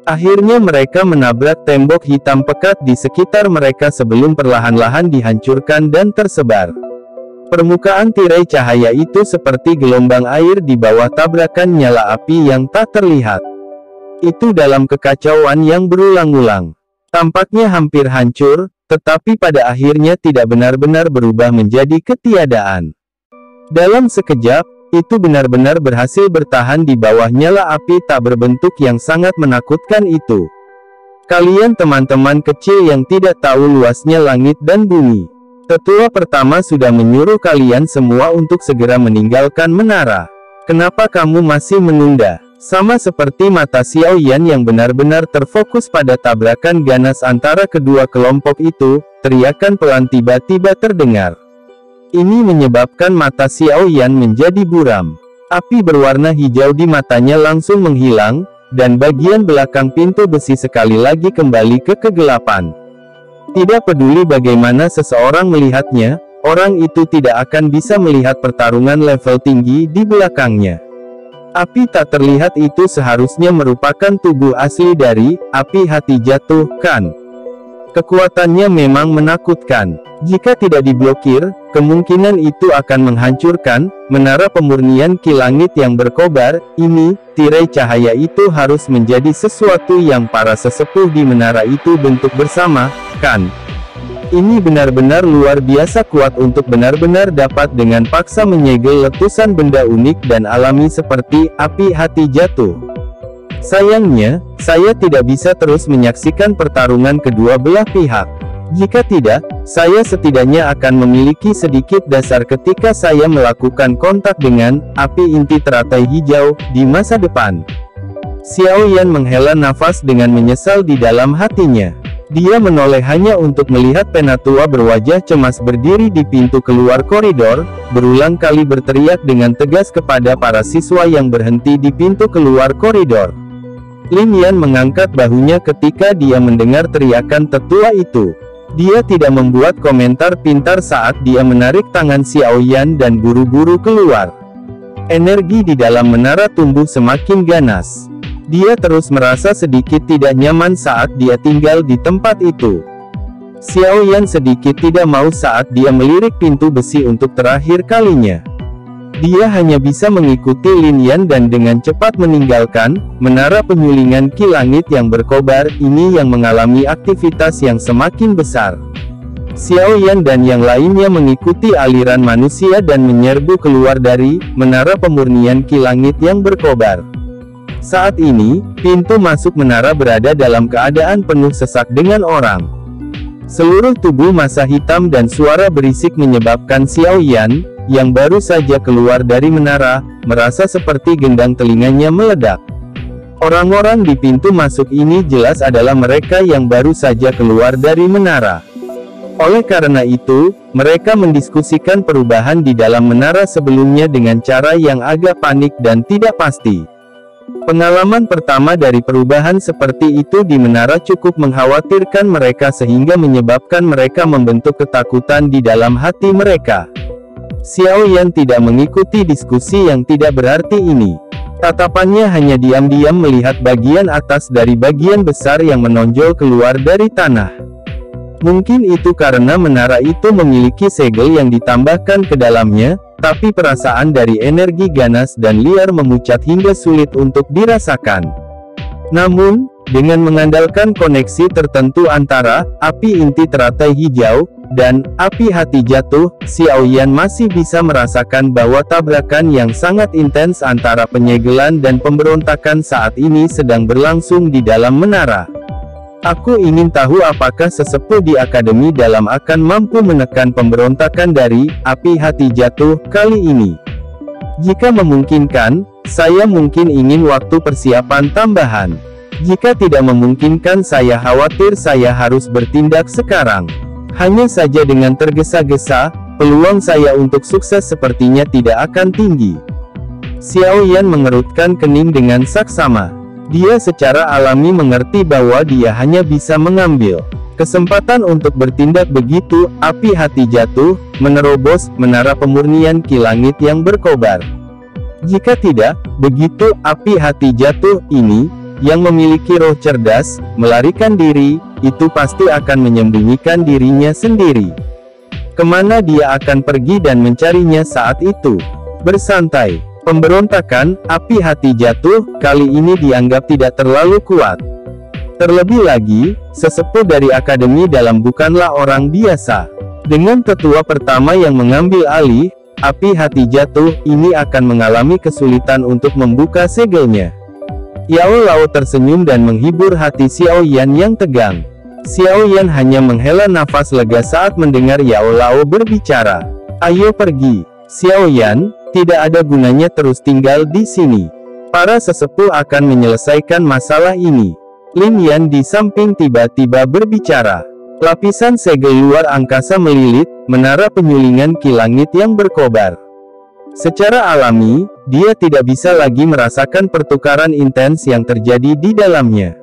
Akhirnya mereka menabrak tembok hitam pekat di sekitar mereka sebelum perlahan-lahan dihancurkan dan tersebar. Permukaan tirai cahaya itu seperti gelombang air di bawah tabrakan nyala api yang tak terlihat. Itu dalam kekacauan yang berulang-ulang. Tampaknya hampir hancur, tetapi pada akhirnya tidak benar-benar berubah menjadi ketiadaan. Dalam sekejap, itu benar-benar berhasil bertahan di bawah nyala api tak berbentuk yang sangat menakutkan itu. Kalian teman-teman kecil yang tidak tahu luasnya langit dan bumi. Tetua pertama sudah menyuruh kalian semua untuk segera meninggalkan menara. Kenapa kamu masih menunda? Sama seperti mata Xiao Yan yang benar-benar terfokus pada tabrakan ganas antara kedua kelompok itu, teriakan pelan tiba-tiba terdengar. Ini menyebabkan mata Xiao Yan menjadi buram. Api berwarna hijau di matanya langsung menghilang, dan bagian belakang pintu besi sekali lagi kembali ke kegelapan. Tidak peduli bagaimana seseorang melihatnya, orang itu tidak akan bisa melihat pertarungan level tinggi di belakangnya. Api tak terlihat itu seharusnya merupakan tubuh asli dari api hati jatuh, kan? Kekuatannya memang menakutkan. Jika tidak diblokir, kemungkinan itu akan menghancurkan menara pemurnian ki langit yang berkobar. Ini, tirai cahaya itu harus menjadi sesuatu yang para sesepuh di menara itu bentuk bersama, kan? Ini benar-benar luar biasa kuat untuk benar-benar dapat dengan paksa menyegel letusan benda unik dan alami seperti api hati jatuh. Sayangnya, saya tidak bisa terus menyaksikan pertarungan kedua belah pihak. Jika tidak, saya setidaknya akan memiliki sedikit dasar ketika saya melakukan kontak dengan api inti teratai hijau di masa depan. Xiao Yan menghela nafas dengan menyesal di dalam hatinya. Dia menoleh hanya untuk melihat penatua berwajah cemas berdiri di pintu keluar koridor, berulang kali berteriak dengan tegas kepada para siswa yang berhenti di pintu keluar koridor. Lin Yan mengangkat bahunya ketika dia mendengar teriakan tetua itu. Dia tidak membuat komentar pintar saat dia menarik tangan Xiao Yan dan buru-buru keluar. Energi di dalam menara tumbuh semakin ganas. Dia terus merasa sedikit tidak nyaman saat dia tinggal di tempat itu. Xiao Yan sedikit tidak mau saat dia melirik pintu besi untuk terakhir kalinya. Dia hanya bisa mengikuti Lin Yan dan dengan cepat meninggalkan menara penyulingan ki langit yang berkobar ini yang mengalami aktivitas yang semakin besar. Xiao Yan dan yang lainnya mengikuti aliran manusia dan menyerbu keluar dari menara pemurnian ki langit yang berkobar. Saat ini, pintu masuk menara berada dalam keadaan penuh sesak dengan orang. Seluruh tubuh massa hitam dan suara berisik menyebabkan Xiao Yan, yang baru saja keluar dari menara, merasa seperti gendang telinganya meledak. Orang-orang di pintu masuk ini jelas adalah mereka yang baru saja keluar dari menara. Oleh karena itu, mereka mendiskusikan perubahan di dalam menara sebelumnya dengan cara yang agak panik dan tidak pasti. Pengalaman pertama dari perubahan seperti itu di menara cukup mengkhawatirkan mereka sehingga menyebabkan mereka membentuk ketakutan di dalam hati mereka. Xiao Yan tidak mengikuti diskusi yang tidak berarti ini. Tatapannya hanya diam-diam melihat bagian atas dari bagian besar yang menonjol keluar dari tanah. Mungkin itu karena menara itu memiliki segel yang ditambahkan ke dalamnya, tapi perasaan dari energi ganas dan liar memucat hingga sulit untuk dirasakan. Namun, dengan mengandalkan koneksi tertentu antara api inti teratai hijau dan api hati jatuh, Xiao Yan masih bisa merasakan bahwa tabrakan yang sangat intens antara penyegelan dan pemberontakan saat ini sedang berlangsung di dalam menara. Aku ingin tahu apakah sesepuh di Akademi Dalam akan mampu menekan pemberontakan dari api hati jatuh kali ini. Jika memungkinkan, saya mungkin ingin waktu persiapan tambahan. Jika tidak memungkinkan, saya khawatir saya harus bertindak sekarang. Hanya saja dengan tergesa-gesa, peluang saya untuk sukses sepertinya tidak akan tinggi. Xiao Yan mengerutkan kening dengan saksama. Dia secara alami mengerti bahwa dia hanya bisa mengambil kesempatan untuk bertindak begitu api hati jatuh, menerobos menara pemurnian Ki Langit yang berkobar. Jika tidak, begitu api hati jatuh ini, yang memiliki roh cerdas, melarikan diri, itu pasti akan menyembunyikan dirinya sendiri. Kemana dia akan pergi dan mencarinya saat itu? Bersantai. Pemberontakan, api hati jatuh, kali ini dianggap tidak terlalu kuat. Terlebih lagi, sesepuh dari Akademi Dalam bukanlah orang biasa. Dengan tetua pertama yang mengambil alih, api hati jatuh, ini akan mengalami kesulitan untuk membuka segelnya. Yao Lao tersenyum dan menghibur hati Xiao Yan yang tegang. Xiao Yan hanya menghela nafas lega saat mendengar Yao Lao berbicara. Ayo pergi, Xiao Yan. Tidak ada gunanya terus tinggal di sini. Para sesepuh akan menyelesaikan masalah ini. Lin Yan di samping tiba-tiba berbicara. Lapisan segel luar angkasa melilit, menara penyulingan Ki Langit yang berkobar. Secara alami, dia tidak bisa lagi merasakan pertukaran intens yang terjadi di dalamnya.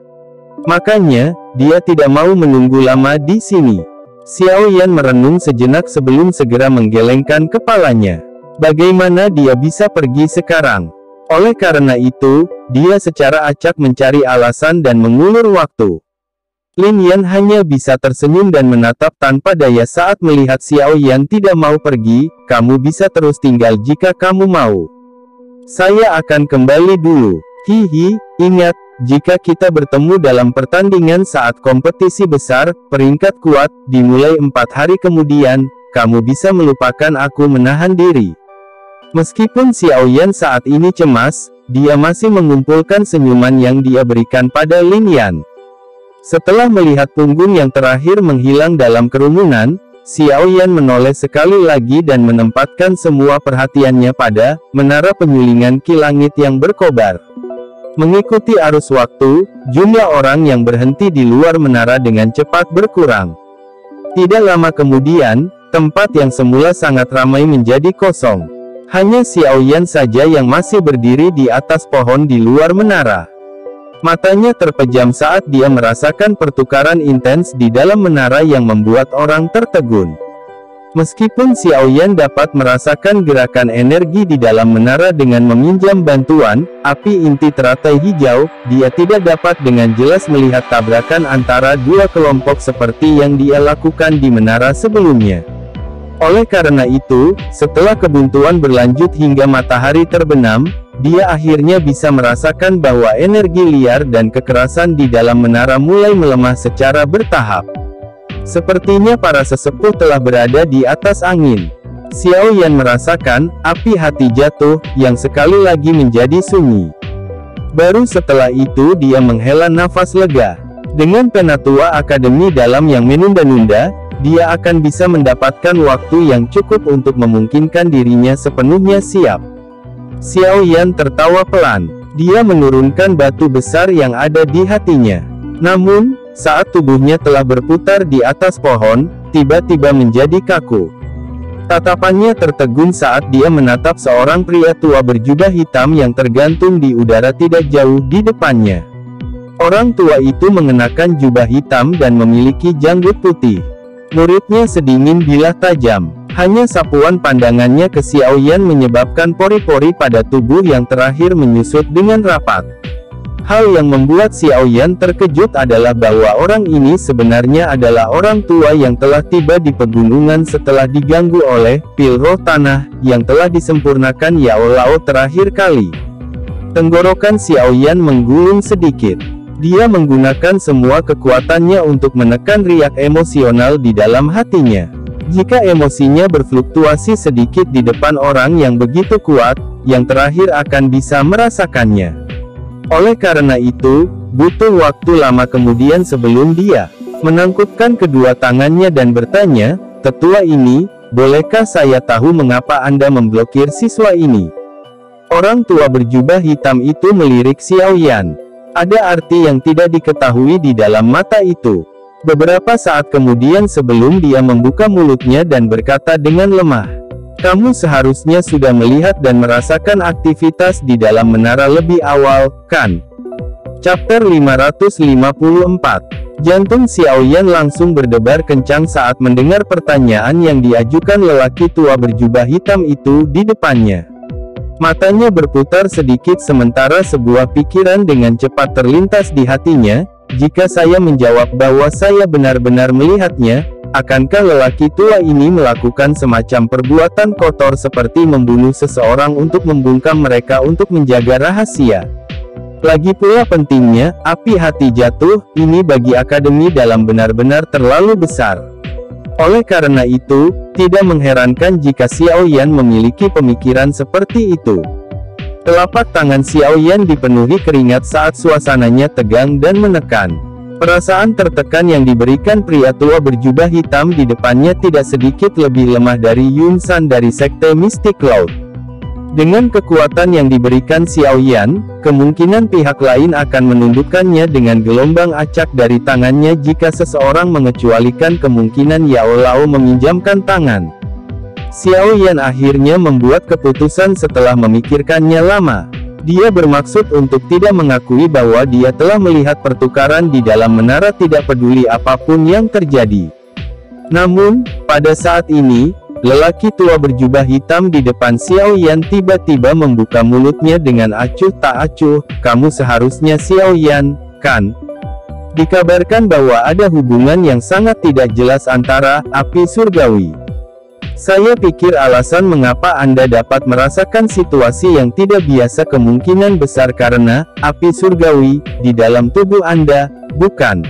Makanya, dia tidak mau menunggu lama di sini. Xiao Yan merenung sejenak sebelum segera menggelengkan kepalanya. Bagaimana dia bisa pergi sekarang? Oleh karena itu, dia secara acak mencari alasan dan mengulur waktu. Lin Yan hanya bisa tersenyum dan menatap tanpa daya saat melihat Xiao Yan tidak mau pergi. Kamu bisa terus tinggal jika kamu mau. Saya akan kembali dulu. Hihi, ingat, jika kita bertemu dalam pertandingan saat kompetisi besar, peringkat kuat, dimulai 4 hari kemudian, kamu bisa melupakan aku menahan diri. Meskipun Xiao Yan saat ini cemas, dia masih mengumpulkan senyuman yang dia berikan pada Lin Yan. Setelah melihat punggung yang terakhir menghilang dalam kerumunan, Xiao Yan menoleh sekali lagi dan menempatkan semua perhatiannya pada menara penyulingan Ki Langit yang berkobar. Mengikuti arus waktu, jumlah orang yang berhenti di luar menara dengan cepat berkurang. Tidak lama kemudian, tempat yang semula sangat ramai menjadi kosong. Hanya Xiao Yan saja yang masih berdiri di atas pohon di luar menara. Matanya terpejam saat dia merasakan pertukaran intens di dalam menara yang membuat orang tertegun. Meskipun Xiao Yan dapat merasakan gerakan energi di dalam menara dengan meminjam bantuan api inti teratai hijau, dia tidak dapat dengan jelas melihat tabrakan antara dua kelompok seperti yang dia lakukan di menara sebelumnya. Oleh karena itu, setelah kebuntuan berlanjut hingga matahari terbenam, dia akhirnya bisa merasakan bahwa energi liar dan kekerasan di dalam menara mulai melemah secara bertahap. Sepertinya para sesepuh telah berada di atas angin. Xiao Yan merasakan api hati jatuh, yang sekali lagi menjadi sunyi. Baru setelah itu dia menghela nafas lega. Dengan penatua Akademi Dalam yang menunda-nunda, dia akan bisa mendapatkan waktu yang cukup untuk memungkinkan dirinya sepenuhnya siap. Xiao Yan tertawa pelan. Dia menurunkan batu besar yang ada di hatinya. Namun, saat tubuhnya telah berputar di atas pohon, tiba-tiba menjadi kaku. Tatapannya tertegun saat dia menatap seorang pria tua berjubah hitam yang tergantung di udara tidak jauh di depannya. Orang tua itu mengenakan jubah hitam dan memiliki janggut putih. Muridnya sedingin bilah tajam. Hanya sapuan pandangannya ke Xiao Yan menyebabkan pori-pori pada tubuh yang terakhir menyusut dengan rapat. Hal yang membuat Xiao Yan terkejut adalah bahwa orang ini sebenarnya adalah orang tua yang telah tiba di pegunungan setelah diganggu oleh pil roh tanah yang telah disempurnakan Yao Lao terakhir kali. Tenggorokan Xiao Yan menggulung sedikit. Dia menggunakan semua kekuatannya untuk menekan riak emosional di dalam hatinya. Jika emosinya berfluktuasi sedikit di depan orang yang begitu kuat, yang terakhir akan bisa merasakannya. Oleh karena itu, butuh waktu lama kemudian sebelum dia menangkupkan kedua tangannya dan bertanya, "Tetua ini, bolehkah saya tahu mengapa Anda memblokir siswa ini?" Orang tua berjubah hitam itu melirik Xiao Yan. Ada arti yang tidak diketahui di dalam mata itu. Beberapa saat kemudian sebelum dia membuka mulutnya dan berkata dengan lemah, "Kamu seharusnya sudah melihat dan merasakan aktivitas di dalam menara lebih awal, kan?" Chapter 554. Jantung Xiao Yan langsung berdebar kencang saat mendengar pertanyaan yang diajukan lelaki tua berjubah hitam itu di depannya. Matanya berputar sedikit sementara sebuah pikiran dengan cepat terlintas di hatinya, "Jika saya menjawab bahwa saya benar-benar melihatnya, akankah lelaki tua ini melakukan semacam perbuatan kotor seperti membunuh seseorang untuk membungkam mereka untuk menjaga rahasia? Lagi pula pentingnya, api hati jatuh, ini bagi akademi dalam benar-benar terlalu besar. Oleh karena itu, tidak mengherankan jika Xiao Yan memiliki pemikiran seperti itu." Telapak tangan Xiao Yan dipenuhi keringat saat suasananya tegang dan menekan. Perasaan tertekan yang diberikan pria tua berjubah hitam di depannya tidak sedikit lebih lemah dari Yun San dari Sekte Mystic Cloud. Dengan kekuatan yang diberikan Xiao Yan, kemungkinan pihak lain akan menundukkannya dengan gelombang acak dari tangannya jika seseorang mengecualikan kemungkinan Yao Lao meminjamkan tangan. Xiao Yan akhirnya membuat keputusan setelah memikirkannya lama. Dia bermaksud untuk tidak mengakui bahwa dia telah melihat pertukaran di dalam menara tidak peduli apapun yang terjadi. Namun, pada saat ini, lelaki tua berjubah hitam di depan Xiao Yan tiba-tiba membuka mulutnya dengan acuh tak acuh, "Kamu seharusnya Xiao Yan, kan? Dikabarkan bahwa ada hubungan yang sangat tidak jelas antara api surgawi. Saya pikir alasan mengapa Anda dapat merasakan situasi yang tidak biasa kemungkinan besar karena api surgawi di dalam tubuh Anda, bukan?"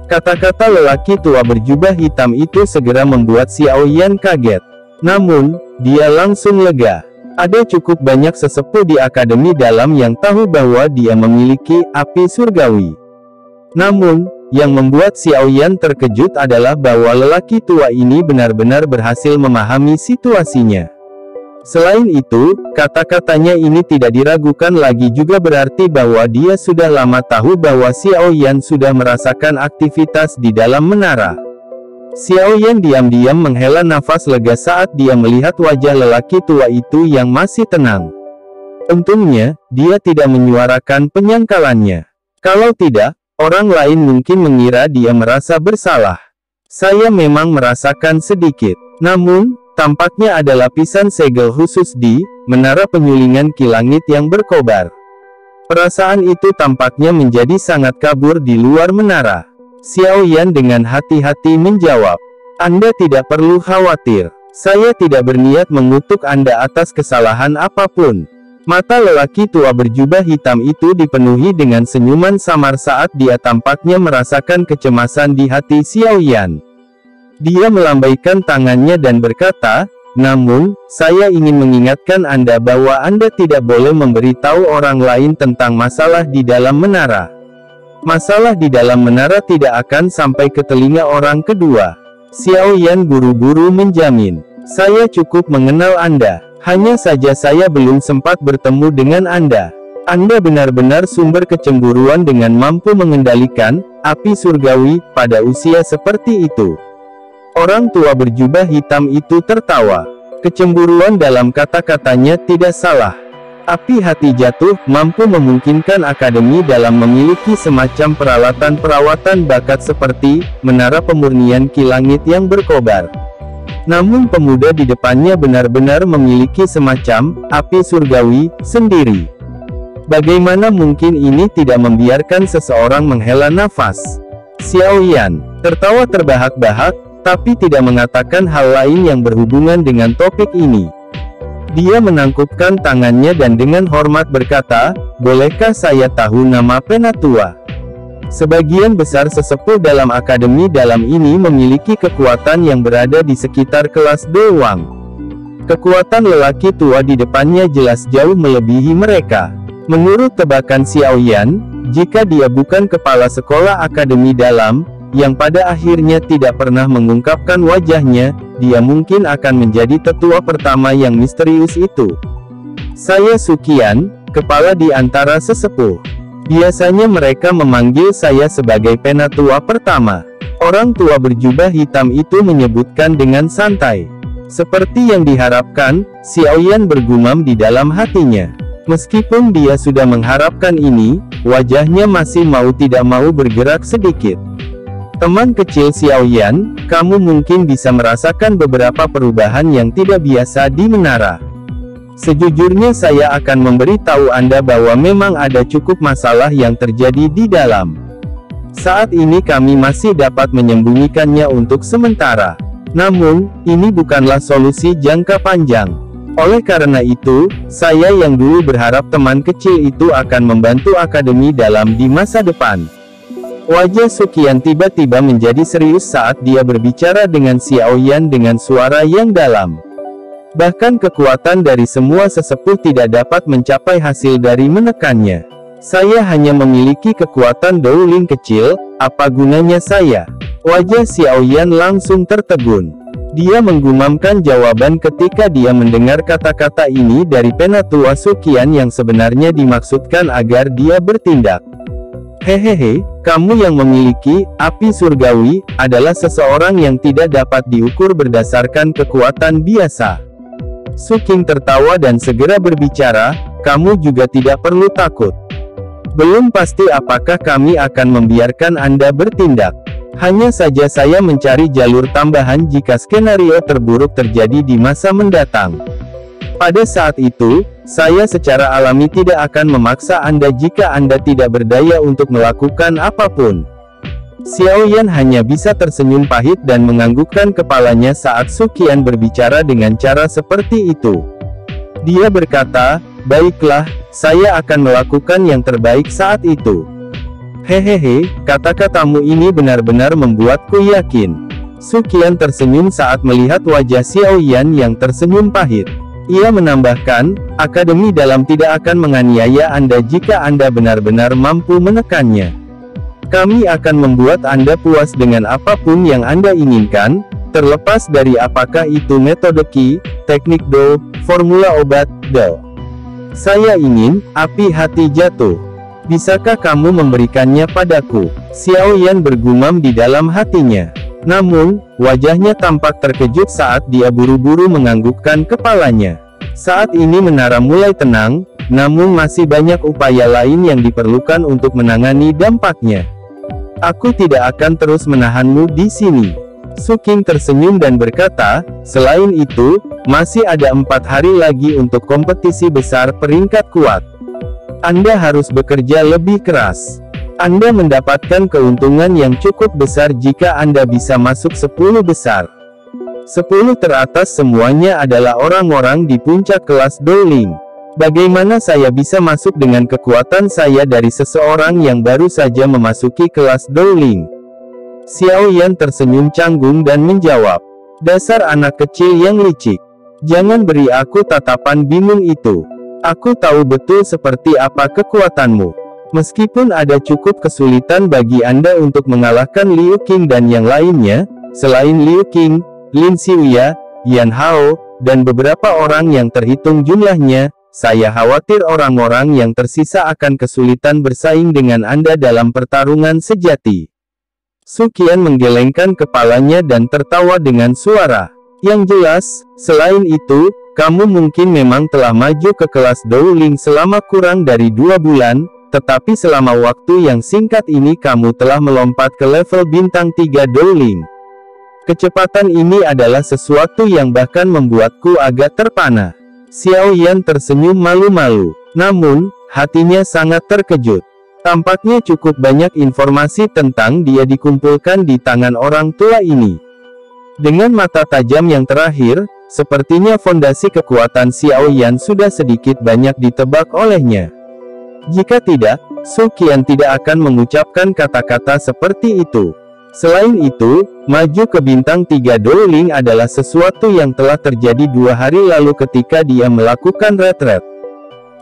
Kata-kata lelaki tua berjubah hitam itu segera membuat Xiao Yan kaget. Namun, dia langsung lega. Ada cukup banyak sesepuh di akademi dalam yang tahu bahwa dia memiliki api surgawi. Namun, yang membuat Xiao Yan terkejut adalah bahwa lelaki tua ini benar-benar berhasil memahami situasinya. Selain itu, kata-katanya ini tidak diragukan lagi juga berarti bahwa dia sudah lama tahu bahwa Xiao Yan sudah merasakan aktivitas di dalam menara. Xiao Yan diam-diam menghela nafas lega saat dia melihat wajah lelaki tua itu yang masih tenang. Untungnya, dia tidak menyuarakan penyangkalannya. Kalau tidak, orang lain mungkin mengira dia merasa bersalah. "Saya memang merasakan sedikit. Namun, tampaknya ada lapisan segel khusus di menara penyulingan kilangit yang berkobar." Perasaan itu tampaknya menjadi sangat kabur di luar menara. Xiao Yan dengan hati-hati menjawab, "Anda tidak perlu khawatir. Saya tidak berniat mengutuk Anda atas kesalahan apapun." Mata lelaki tua berjubah hitam itu dipenuhi dengan senyuman samar saat dia tampaknya merasakan kecemasan di hati Xiao Yan. Dia melambaikan tangannya dan berkata, "Namun, saya ingin mengingatkan Anda bahwa Anda tidak boleh memberitahu orang lain tentang masalah di dalam menara. Masalah di dalam menara tidak akan sampai ke telinga orang kedua." Xiao Yan buru-buru menjamin, "Saya cukup mengenal Anda. Hanya saja saya belum sempat bertemu dengan Anda. Anda benar-benar sumber kecemburuan dengan mampu mengendalikan api surgawi pada usia seperti itu." Orang tua berjubah hitam itu tertawa. Kecemburuan dalam kata-katanya tidak salah. Api hati jatuh mampu memungkinkan akademi dalam memiliki semacam peralatan perawatan bakat seperti menara pemurnian kilangit yang berkobar. Namun pemuda di depannya benar-benar memiliki semacam api surgawi sendiri. Bagaimana mungkin ini tidak membiarkan seseorang menghela nafas? Xiao Yan tertawa terbahak-bahak, tapi tidak mengatakan hal lain yang berhubungan dengan topik ini. Dia menangkupkan tangannya dan dengan hormat berkata, "Bolehkah saya tahu nama penatua?" Sebagian besar sesepuh dalam akademi dalam ini memiliki kekuatan yang berada di sekitar kelas Dewang. Kekuatan lelaki tua di depannya jelas jauh melebihi mereka. Menurut tebakan Xiao Yan, Jika dia bukan kepala sekolah akademi dalam, yang pada akhirnya tidak pernah mengungkapkan wajahnya, dia mungkin akan menjadi tetua pertama yang misterius itu. Saya Sukian, kepala di antara sesepuh. Biasanya mereka memanggil saya sebagai penatua pertama. Orang tua berjubah hitam itu menyebutkan dengan santai. Seperti yang diharapkan, Xiaoyan bergumam di dalam hatinya. Meskipun dia sudah mengharapkan ini, wajahnya masih mau tidak mau bergerak sedikit. Teman kecil Xiaoyan, kamu mungkin bisa merasakan beberapa perubahan yang tidak biasa di menara. Sejujurnya saya akan memberitahu Anda bahwa memang ada cukup masalah yang terjadi di dalam. Saat ini kami masih dapat menyembunyikannya untuk sementara. Namun, ini bukanlah solusi jangka panjang. Oleh karena itu, saya yang dulu berharap teman kecil itu akan membantu akademi dalam di masa depan. Wajah Sukian tiba-tiba menjadi serius saat dia berbicara dengan Xiaoyan dengan suara yang dalam. Bahkan kekuatan dari semua sesepuh tidak dapat mencapai hasil dari menekannya. Saya hanya memiliki kekuatan Dowling kecil, apa gunanya saya? Wajah Xiaoyan langsung tertegun. Dia menggumamkan jawaban ketika dia mendengar kata-kata ini dari penatua Sukian yang sebenarnya dimaksudkan agar dia bertindak. Hehehe, kamu yang memiliki api surgawi adalah seseorang yang tidak dapat diukur berdasarkan kekuatan biasa. Suking tertawa dan segera berbicara, kamu juga tidak perlu takut. Belum pasti apakah kami akan membiarkan Anda bertindak. Hanya saja saya mencari jalur tambahan jika skenario terburuk terjadi di masa mendatang. Pada saat itu, saya secara alami tidak akan memaksa Anda jika Anda tidak berdaya untuk melakukan apapun. Xiaoyan hanya bisa tersenyum pahit dan menganggukkan kepalanya saat Sukian berbicara dengan cara seperti itu. Dia berkata, baiklah, saya akan melakukan yang terbaik saat itu. Hehehe, kata-katamu ini benar-benar membuatku yakin. Sukian tersenyum saat melihat wajah Xiaoyan yang tersenyum pahit. Ia menambahkan, akademi dalam tidak akan menganiaya Anda jika Anda benar-benar mampu menekannya. Kami akan membuat Anda puas dengan apapun yang Anda inginkan, terlepas dari apakah itu metode Qi, teknik Do, formula obat, Do. Saya ingin, api hati jatuh. Bisakah kamu memberikannya padaku? Xiaoyan bergumam di dalam hatinya. Namun, wajahnya tampak terkejut saat dia buru-buru menganggukkan kepalanya. Saat ini menara mulai tenang, namun masih banyak upaya lain yang diperlukan untuk menangani dampaknya. Aku tidak akan terus menahanmu di sini. Suking tersenyum dan berkata, selain itu, masih ada 4 hari lagi untuk kompetisi besar peringkat kuat. Anda harus bekerja lebih keras. Anda mendapatkan keuntungan yang cukup besar jika Anda bisa masuk 10 besar. 10 teratas semuanya adalah orang-orang di puncak kelas Dowling. Bagaimana saya bisa masuk dengan kekuatan saya dari seseorang yang baru saja memasuki kelas Dowling? Xiaoyan tersenyum canggung dan menjawab, dasar anak kecil yang licik. Jangan beri aku tatapan bingung itu. Aku tahu betul seperti apa kekuatanmu. Meskipun ada cukup kesulitan bagi Anda untuk mengalahkan Liu Qing dan yang lainnya, selain Liu Qing, Lin Xiuya, Yan Hao, dan beberapa orang yang terhitung jumlahnya, saya khawatir orang-orang yang tersisa akan kesulitan bersaing dengan Anda dalam pertarungan sejati. Sukian menggelengkan kepalanya dan tertawa dengan suara. Yang jelas, selain itu, kamu mungkin memang telah maju ke kelas Dowling selama kurang dari 2 bulan, tetapi selama waktu yang singkat ini kamu telah melompat ke level bintang 3 Dowling. Kecepatan ini adalah sesuatu yang bahkan membuatku agak terpana. Xiaoyan tersenyum malu-malu, namun, hatinya sangat terkejut. Tampaknya cukup banyak informasi tentang dia dikumpulkan di tangan orang tua ini. Dengan mata tajam yang terakhir, sepertinya fondasi kekuatan Xiaoyan sudah sedikit banyak ditebak olehnya. Jika tidak, Sukian tidak akan mengucapkan kata-kata seperti itu. Selain itu, maju ke bintang 3 Dowling adalah sesuatu yang telah terjadi 2 hari lalu ketika dia melakukan retret.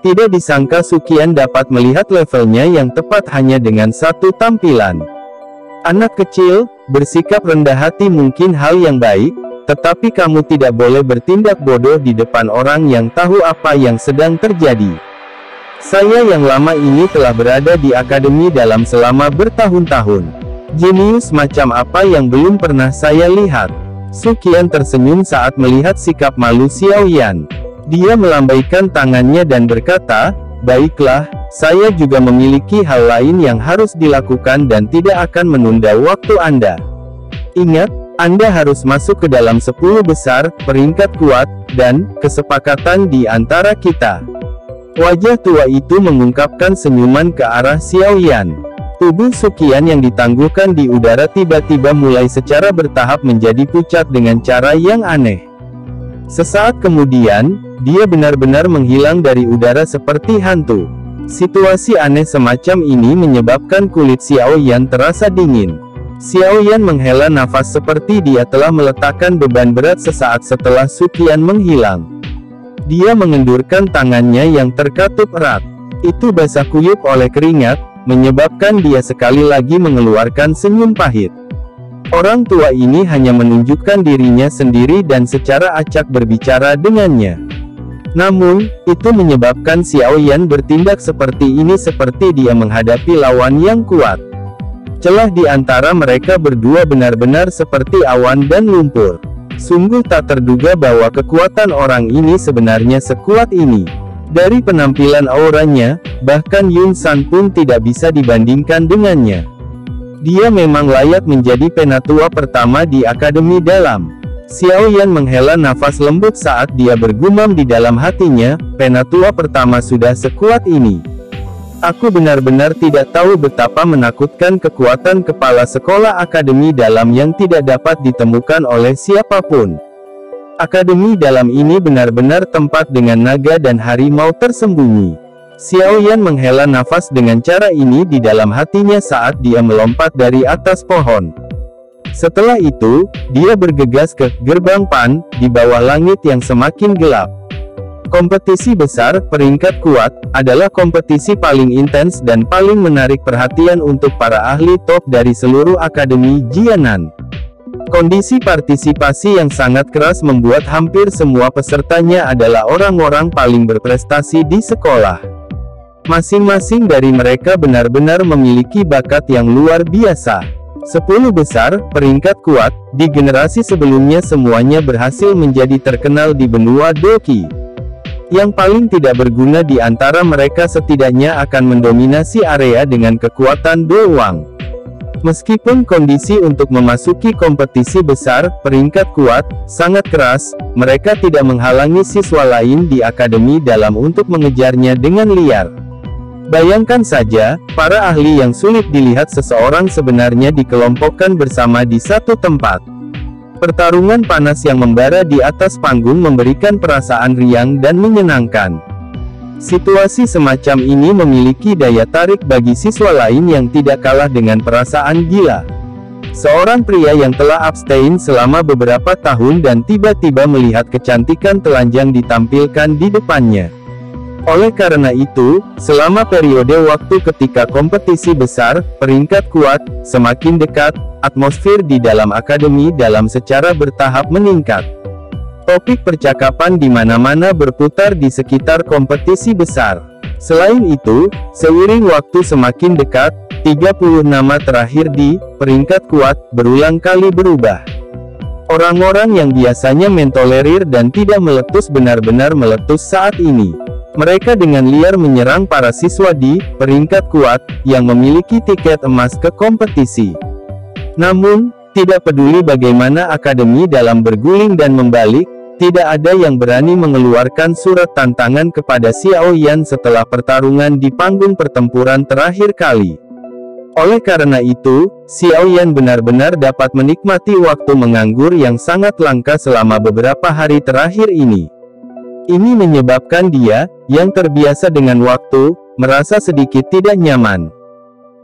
Tidak disangka Suqian dapat melihat levelnya yang tepat hanya dengan satu tampilan. Anak kecil, bersikap rendah hati mungkin hal yang baik, tetapi kamu tidak boleh bertindak bodoh di depan orang yang tahu apa yang sedang terjadi. Saya yang lama ini telah berada di akademi dalam selama bertahun-tahun. Jenius macam apa yang belum pernah saya lihat. Suqian tersenyum saat melihat sikap malu Xiaoyan. Dia melambaikan tangannya dan berkata, "Baiklah, saya juga memiliki hal lain yang harus dilakukan dan tidak akan menunda waktu Anda. Ingat, Anda harus masuk ke dalam 10 besar, peringkat kuat, dan kesepakatan di antara kita." Wajah tua itu mengungkapkan senyuman ke arah Xiaoyan. Tubuh Suqian yang ditangguhkan di udara tiba-tiba mulai secara bertahap menjadi pucat dengan cara yang aneh. Sesaat kemudian, dia benar-benar menghilang dari udara seperti hantu. Situasi aneh semacam ini menyebabkan kulit Xiaoyan terasa dingin. Xiaoyan menghela nafas seperti dia telah meletakkan beban berat sesaat setelah Suqian menghilang. Dia mengendurkan tangannya yang terkatup erat. Itu basah kuyup oleh keringat, menyebabkan dia sekali lagi mengeluarkan senyum pahit. Orang tua ini hanya menunjukkan dirinya sendiri dan secara acak berbicara dengannya. Namun, itu menyebabkan Xiaoyan bertindak seperti ini seperti dia menghadapi lawan yang kuat. Celah di antara mereka berdua benar-benar seperti awan dan lumpur. Sungguh tak terduga bahwa kekuatan orang ini sebenarnya sekuat ini. Dari penampilan auranya, bahkan Yun San pun tidak bisa dibandingkan dengannya. Dia memang layak menjadi penatua pertama di akademi dalam. Xiaoyan menghela nafas lembut saat dia bergumam di dalam hatinya, penatua pertama sudah sekuat ini. Aku benar-benar tidak tahu betapa menakutkan kekuatan kepala sekolah akademi dalam yang tidak dapat ditemukan oleh siapapun. Akademi dalam ini benar-benar tempat dengan naga dan harimau tersembunyi. Xiaoyan menghela nafas dengan cara ini di dalam hatinya saat dia melompat dari atas pohon. Setelah itu, dia bergegas ke gerbang Pan, di bawah langit yang semakin gelap. Kompetisi besar, peringkat kuat, adalah kompetisi paling intens dan paling menarik perhatian untuk para ahli top dari seluruh akademi Jianan. Kondisi partisipasi yang sangat keras membuat hampir semua pesertanya adalah orang-orang paling berprestasi di sekolah. Masing-masing dari mereka benar-benar memiliki bakat yang luar biasa. 10 besar, peringkat kuat, di generasi sebelumnya semuanya berhasil menjadi terkenal di benua Doki. Yang paling tidak berguna di antara mereka setidaknya akan mendominasi area dengan kekuatan doang. Meskipun kondisi untuk memasuki kompetisi besar, peringkat kuat, sangat keras, mereka tidak menghalangi siswa lain di akademi dalam untuk mengejarnya dengan liar. Bayangkan saja, para ahli yang sulit dilihat seseorang sebenarnya dikelompokkan bersama di satu tempat. Pertarungan panas yang membara di atas panggung memberikan perasaan riang dan menyenangkan. Situasi semacam ini memiliki daya tarik bagi siswa lain yang tidak kalah dengan perasaan gila. Seorang pria yang telah abstain selama beberapa tahun dan tiba-tiba melihat kecantikan telanjang ditampilkan di depannya. Oleh karena itu, selama periode waktu ketika kompetisi besar, peringkat kuat, semakin dekat, atmosfer di dalam akademi dalam secara bertahap meningkat. Topik percakapan di mana-mana berputar di sekitar kompetisi besar. Selain itu, seiring waktu semakin dekat, 30 nama terakhir di peringkat kuat berulang kali berubah. Orang-orang yang biasanya mentolerir dan tidak meletus benar-benar meletus saat ini. Mereka dengan liar menyerang para siswa di peringkat kuat yang memiliki tiket emas ke kompetisi. Namun, tidak peduli bagaimana akademi dalam berguling dan membalik, tidak ada yang berani mengeluarkan surat tantangan kepada Xiaoyan setelah pertarungan di panggung pertempuran terakhir kali. Oleh karena itu, Xiaoyan benar-benar dapat menikmati waktu menganggur yang sangat langka selama beberapa hari terakhir ini. Ini menyebabkan dia, yang terbiasa dengan waktu, merasa sedikit tidak nyaman.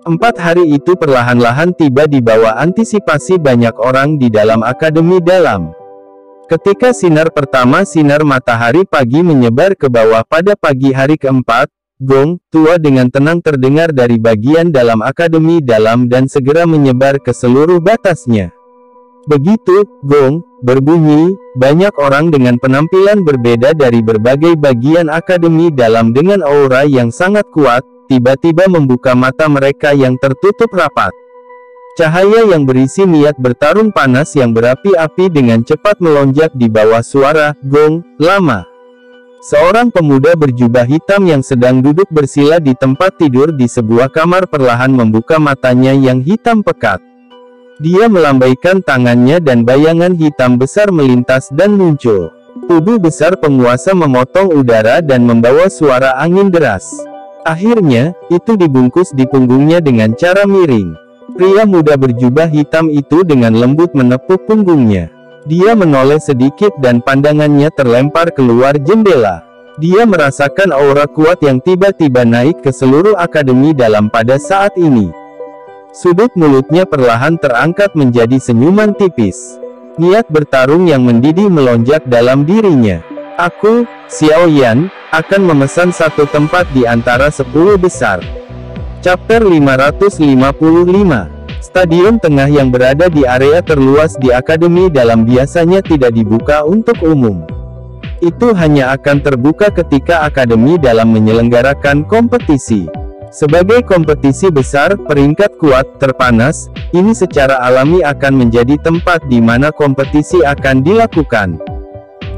4 hari itu perlahan-lahan tiba di bawah antisipasi banyak orang di dalam akademi dalam. Ketika sinar pertama sinar matahari pagi menyebar ke bawah pada pagi hari keempat, gong tua dengan tenang terdengar dari bagian dalam akademi dalam dan segera menyebar ke seluruh batasnya. Begitu gong berbunyi, banyak orang dengan penampilan berbeda dari berbagai bagian akademi dalam dengan aura yang sangat kuat, tiba-tiba membuka mata mereka yang tertutup rapat. Cahaya yang berisi niat bertarung panas yang berapi-api dengan cepat melonjak di bawah suara gong lama. Seorang pemuda berjubah hitam yang sedang duduk bersila di tempat tidur di sebuah kamar perlahan membuka matanya yang hitam pekat. Dia melambaikan tangannya dan bayangan hitam besar melintas dan muncul. Tubuh besar penguasa memotong udara dan membawa suara angin deras. Akhirnya, itu dibungkus di punggungnya dengan cara miring. Pria muda berjubah hitam itu dengan lembut menepuk punggungnya. Dia menoleh sedikit dan pandangannya terlempar keluar jendela. Dia merasakan aura kuat yang tiba-tiba naik ke seluruh akademi dalam pada saat ini. Sudut mulutnya perlahan terangkat menjadi senyuman tipis. Niat bertarung yang mendidih melonjak dalam dirinya. Aku, Xiao Yan, akan memesan satu tempat di antara 10 besar. Chapter 555. Stadion tengah yang berada di area terluas di akademi dalam biasanya tidak dibuka untuk umum. Itu hanya akan terbuka ketika akademi dalam menyelenggarakan kompetisi. Sebagai kompetisi besar, peringkat kuat, terpanas, ini secara alami akan menjadi tempat di mana kompetisi akan dilakukan.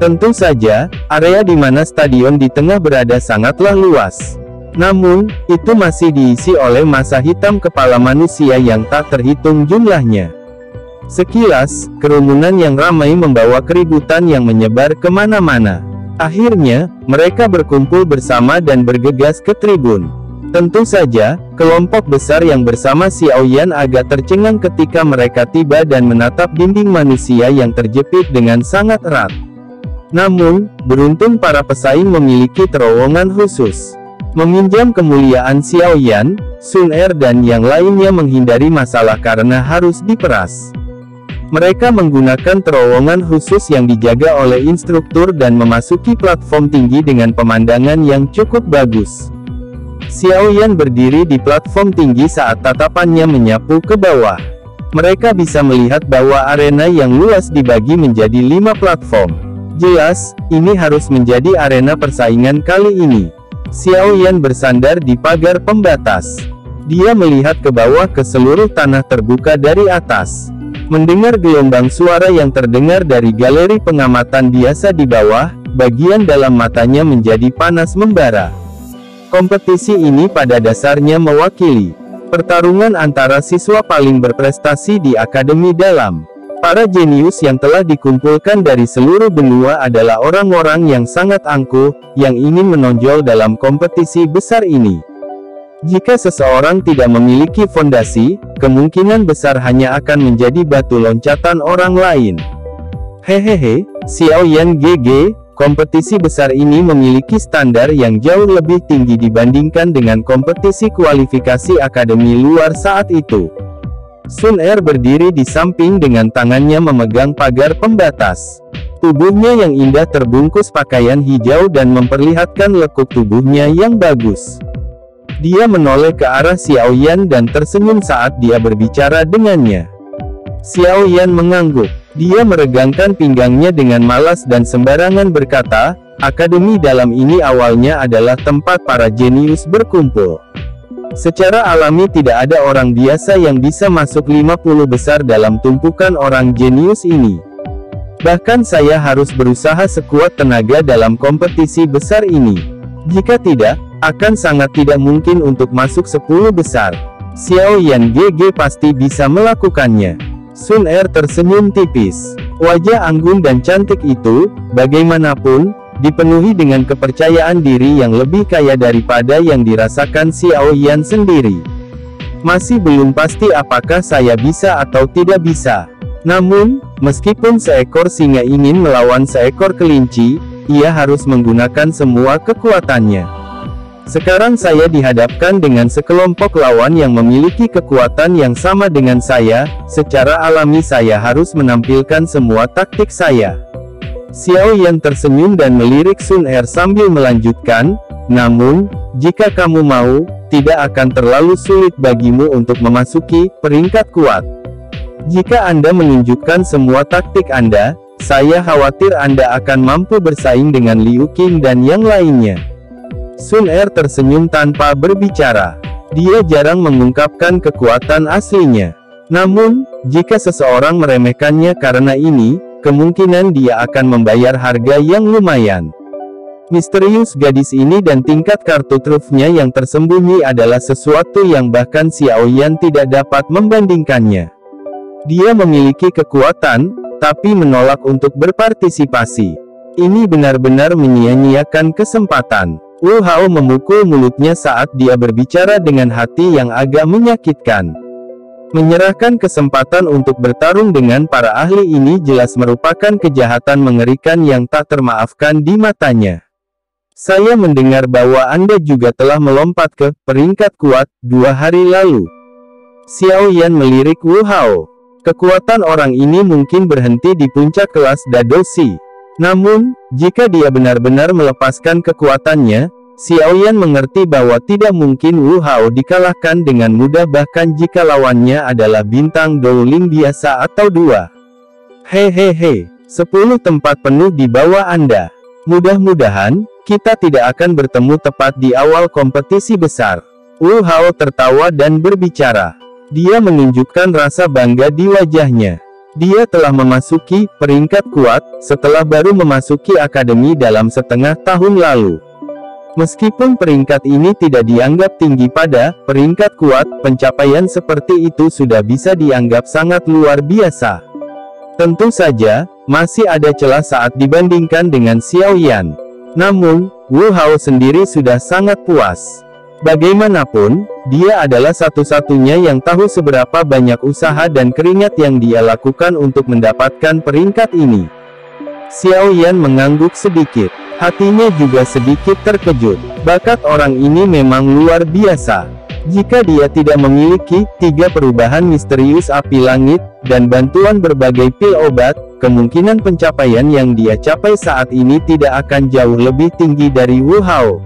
Tentu saja, area di mana stadion di tengah berada sangatlah luas. Namun, itu masih diisi oleh massa hitam kepala manusia yang tak terhitung jumlahnya. Sekilas, kerumunan yang ramai membawa keributan yang menyebar kemana-mana. Akhirnya, mereka berkumpul bersama dan bergegas ke tribun. Tentu saja, kelompok besar yang bersama Xiao Yan agak tercengang ketika mereka tiba dan menatap dinding manusia yang terjepit dengan sangat erat. Namun, beruntung para pesaing memiliki terowongan khusus. Meminjam kemuliaan Xiao Yan, Sun Er dan yang lainnya menghindari masalah karena harus diperas. Mereka menggunakan terowongan khusus yang dijaga oleh instruktur dan memasuki platform tinggi dengan pemandangan yang cukup bagus. Xiao Yan berdiri di platform tinggi saat tatapannya menyapu ke bawah. Mereka bisa melihat bahwa arena yang luas dibagi menjadi 5 platform. Jelas, ini harus menjadi arena persaingan kali ini. Xiao Yan bersandar di pagar pembatas. Dia melihat ke bawah ke seluruh tanah terbuka dari atas. Mendengar gelombang suara yang terdengar dari galeri pengamatan biasa di bawah, bagian dalam matanya menjadi panas membara. Kompetisi ini pada dasarnya mewakili pertarungan antara siswa paling berprestasi di akademi dalam. Para jenius yang telah dikumpulkan dari seluruh benua adalah orang-orang yang sangat angkuh, yang ingin menonjol dalam kompetisi besar ini. Jika seseorang tidak memiliki fondasi, kemungkinan besar hanya akan menjadi batu loncatan orang lain. Hehehe, Xiao Yan GG. Kompetisi besar ini memiliki standar yang jauh lebih tinggi dibandingkan dengan kompetisi kualifikasi akademi luar saat itu. Sun Er berdiri di samping dengan tangannya memegang pagar pembatas. Tubuhnya yang indah terbungkus pakaian hijau dan memperlihatkan lekuk tubuhnya yang bagus. Dia menoleh ke arah Xiao Yan dan tersenyum saat dia berbicara dengannya. Xiao Yan mengangguk. Dia meregangkan pinggangnya dengan malas dan sembarangan berkata, akademi dalam ini awalnya adalah tempat para jenius berkumpul. Secara alami tidak ada orang biasa yang bisa masuk 50 besar dalam tumpukan orang jenius ini. Bahkan saya harus berusaha sekuat tenaga dalam kompetisi besar ini. Jika tidak, akan sangat tidak mungkin untuk masuk 10 besar. Xiao Yan GG pasti bisa melakukannya. Sun Er tersenyum tipis. Wajah anggun dan cantik itu, bagaimanapun, dipenuhi dengan kepercayaan diri yang lebih kaya daripada yang dirasakan Xiao Yan sendiri. Masih belum pasti apakah saya bisa atau tidak bisa. Namun, meskipun seekor singa ingin melawan seekor kelinci, ia harus menggunakan semua kekuatannya. Sekarang saya dihadapkan dengan sekelompok lawan yang memiliki kekuatan yang sama dengan saya, secara alami saya harus menampilkan semua taktik saya. Xiao Yan tersenyum dan melirik Sun Er sambil melanjutkan, namun, jika kamu mau, tidak akan terlalu sulit bagimu untuk memasuki peringkat kuat. Jika Anda menunjukkan semua taktik Anda, saya khawatir Anda akan mampu bersaing dengan Liu Qing dan yang lainnya. Sun Er tersenyum tanpa berbicara. Dia jarang mengungkapkan kekuatan aslinya. Namun, jika seseorang meremehkannya karena ini, kemungkinan dia akan membayar harga yang lumayan. Misterius gadis ini dan tingkat kartu trufnya yang tersembunyi adalah sesuatu yang bahkan Xiao Yan tidak dapat membandingkannya. Dia memiliki kekuatan, tapi menolak untuk berpartisipasi. Ini benar-benar menyia-nyiakan kesempatan. Wu Hao memukul mulutnya saat dia berbicara dengan hati yang agak menyakitkan. Menyerahkan kesempatan untuk bertarung dengan para ahli ini jelas merupakan kejahatan mengerikan yang tak termaafkan di matanya. Saya mendengar bahwa Anda juga telah melompat ke peringkat kuat 2 hari lalu. Xiao Yan melirik Wu Hao. Kekuatan orang ini mungkin berhenti di puncak kelas Dadoshi. Namun, jika dia benar-benar melepaskan kekuatannya, Xiao Yan mengerti bahwa tidak mungkin Wu Hao dikalahkan dengan mudah bahkan jika lawannya adalah bintang Dowling biasa atau 2. Hehehe, 10 tempat penuh di bawah Anda. Mudah-mudahan, kita tidak akan bertemu tepat di awal kompetisi besar. Wu Hao tertawa dan berbicara. Dia menunjukkan rasa bangga di wajahnya. Dia telah memasuki peringkat kuat, setelah baru memasuki akademi dalam setengah tahun lalu. Meskipun peringkat ini tidak dianggap tinggi pada peringkat kuat, pencapaian seperti itu sudah bisa dianggap sangat luar biasa. Tentu saja, masih ada celah saat dibandingkan dengan Xiao Yan. Namun, Wu Hao sendiri sudah sangat puas. Bagaimanapun, dia adalah satu-satunya yang tahu seberapa banyak usaha dan keringat yang dia lakukan untuk mendapatkan peringkat ini. Xiao Yan mengangguk sedikit. Hatinya juga sedikit terkejut. Bakat orang ini memang luar biasa. Jika dia tidak memiliki 3 perubahan misterius api langit, dan bantuan berbagai pil obat, kemungkinan pencapaian yang dia capai saat ini tidak akan jauh lebih tinggi dari Wu Hao.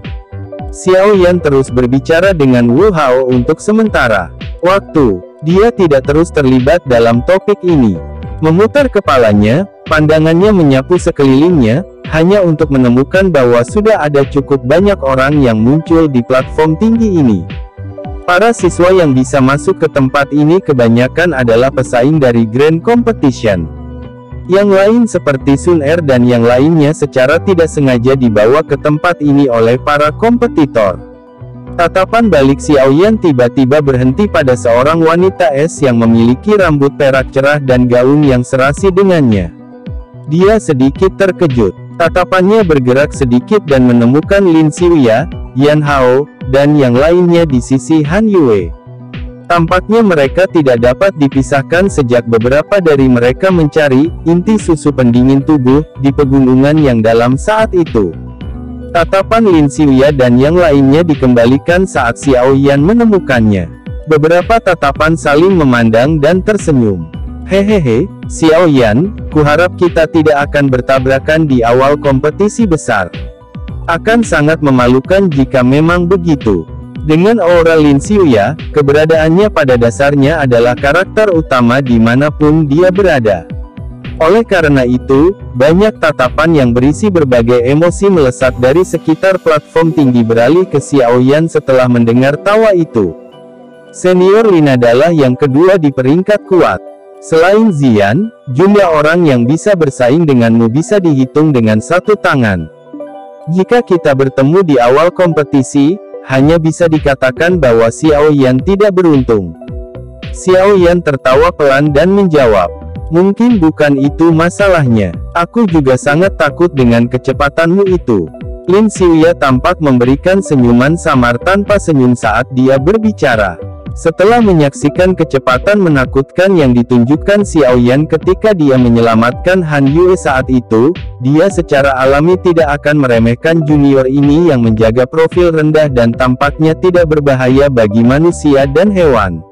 Xiao Yan terus berbicara dengan Wu Hao untuk sementara waktu. Dia tidak terus terlibat dalam topik ini. Memutar kepalanya, pandangannya menyapu sekelilingnya, hanya untuk menemukan bahwa sudah ada cukup banyak orang yang muncul di platform tinggi ini. Para siswa yang bisa masuk ke tempat ini kebanyakan adalah pesaing dari Grand Competition. Yang lain seperti Sun Er dan yang lainnya secara tidak sengaja dibawa ke tempat ini oleh para kompetitor. Tatapan balik Xiao Yan tiba-tiba berhenti pada seorang wanita es yang memiliki rambut perak cerah dan gaun yang serasi dengannya. Dia sedikit terkejut. Tatapannya bergerak sedikit dan menemukan Lin Xiuya, Yan Hao, dan yang lainnya di sisi Han Yue. Tampaknya mereka tidak dapat dipisahkan sejak beberapa dari mereka mencari inti susu pendingin tubuh di pegunungan yang dalam saat itu. Tatapan Lin Xiuya dan yang lainnya dikembalikan saat Xiao Yan menemukannya. Beberapa tatapan saling memandang dan tersenyum. Hehehe, Xiao Yan, kuharap kita tidak akan bertabrakan di awal kompetisi besar. Akan sangat memalukan jika memang begitu. Dengan aura Lin Xiuya, keberadaannya pada dasarnya adalah karakter utama dimanapun dia berada. Oleh karena itu, banyak tatapan yang berisi berbagai emosi melesat dari sekitar platform tinggi beralih ke Xiao Yan setelah mendengar tawa itu. Senior Lin adalah yang kedua di peringkat kuat. Selain Zian, jumlah orang yang bisa bersaing denganmu bisa dihitung dengan satu tangan. Jika kita bertemu di awal kompetisi, hanya bisa dikatakan bahwa Xiao Yan tidak beruntung. Xiao Yan tertawa pelan dan menjawab, mungkin bukan itu masalahnya. Aku juga sangat takut dengan kecepatanmu itu. Lin Xiuya tampak memberikan senyuman samar tanpa senyum saat dia berbicara. Setelah menyaksikan kecepatan menakutkan yang ditunjukkan Xiao Yan ketika dia menyelamatkan Han Yue saat itu, dia secara alami tidak akan meremehkan junior ini yang menjaga profil rendah dan tampaknya tidak berbahaya bagi manusia dan hewan.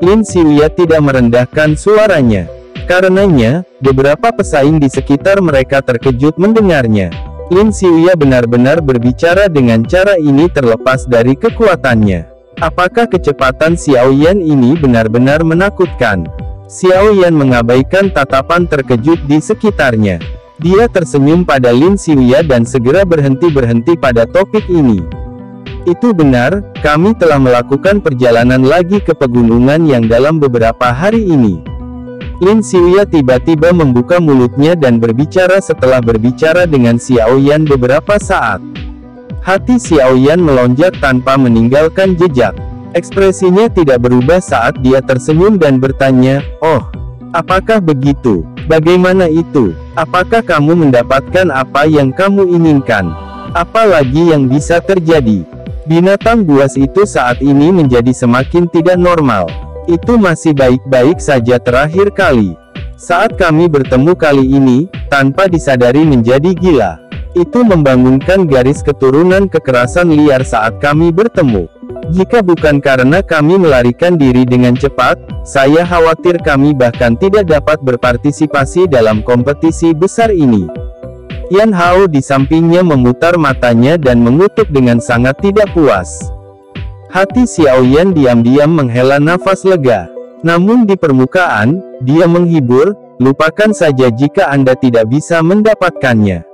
Lin Xiuya tidak merendahkan suaranya. Karenanya, beberapa pesaing di sekitar mereka terkejut mendengarnya. Lin Xiuya benar-benar berbicara dengan cara ini terlepas dari kekuatannya. Apakah kecepatan Xiao Yan ini benar-benar menakutkan? Xiao Yan mengabaikan tatapan terkejut di sekitarnya. Dia tersenyum pada Lin Xiuya dan segera berhenti pada topik ini. Itu benar, kami telah melakukan perjalanan lagi ke pegunungan yang dalam beberapa hari ini. Lin Xiuya tiba-tiba membuka mulutnya dan berbicara setelah berbicara dengan Xiao Yan beberapa saat. Hati Xiao Yan melonjak tanpa meninggalkan jejak. Ekspresinya tidak berubah saat dia tersenyum dan bertanya, "Oh, apakah begitu? Bagaimana itu? Apakah kamu mendapatkan apa yang kamu inginkan? Apa lagi yang bisa terjadi?" Binatang buas itu saat ini menjadi semakin tidak normal. Itu masih baik-baik saja terakhir kali. Saat kami bertemu kali ini, tanpa disadari menjadi gila. Itu membangunkan garis keturunan kekerasan liar saat kami bertemu. Jika bukan karena kami melarikan diri dengan cepat, saya khawatir kami bahkan tidak dapat berpartisipasi dalam kompetisi besar ini. Yan Hao di sampingnya memutar matanya dan mengutuk dengan sangat tidak puas. Hati Xiao Yan diam-diam menghela nafas lega. Namun di permukaan, dia menghibur, lupakan saja jika Anda tidak bisa mendapatkannya.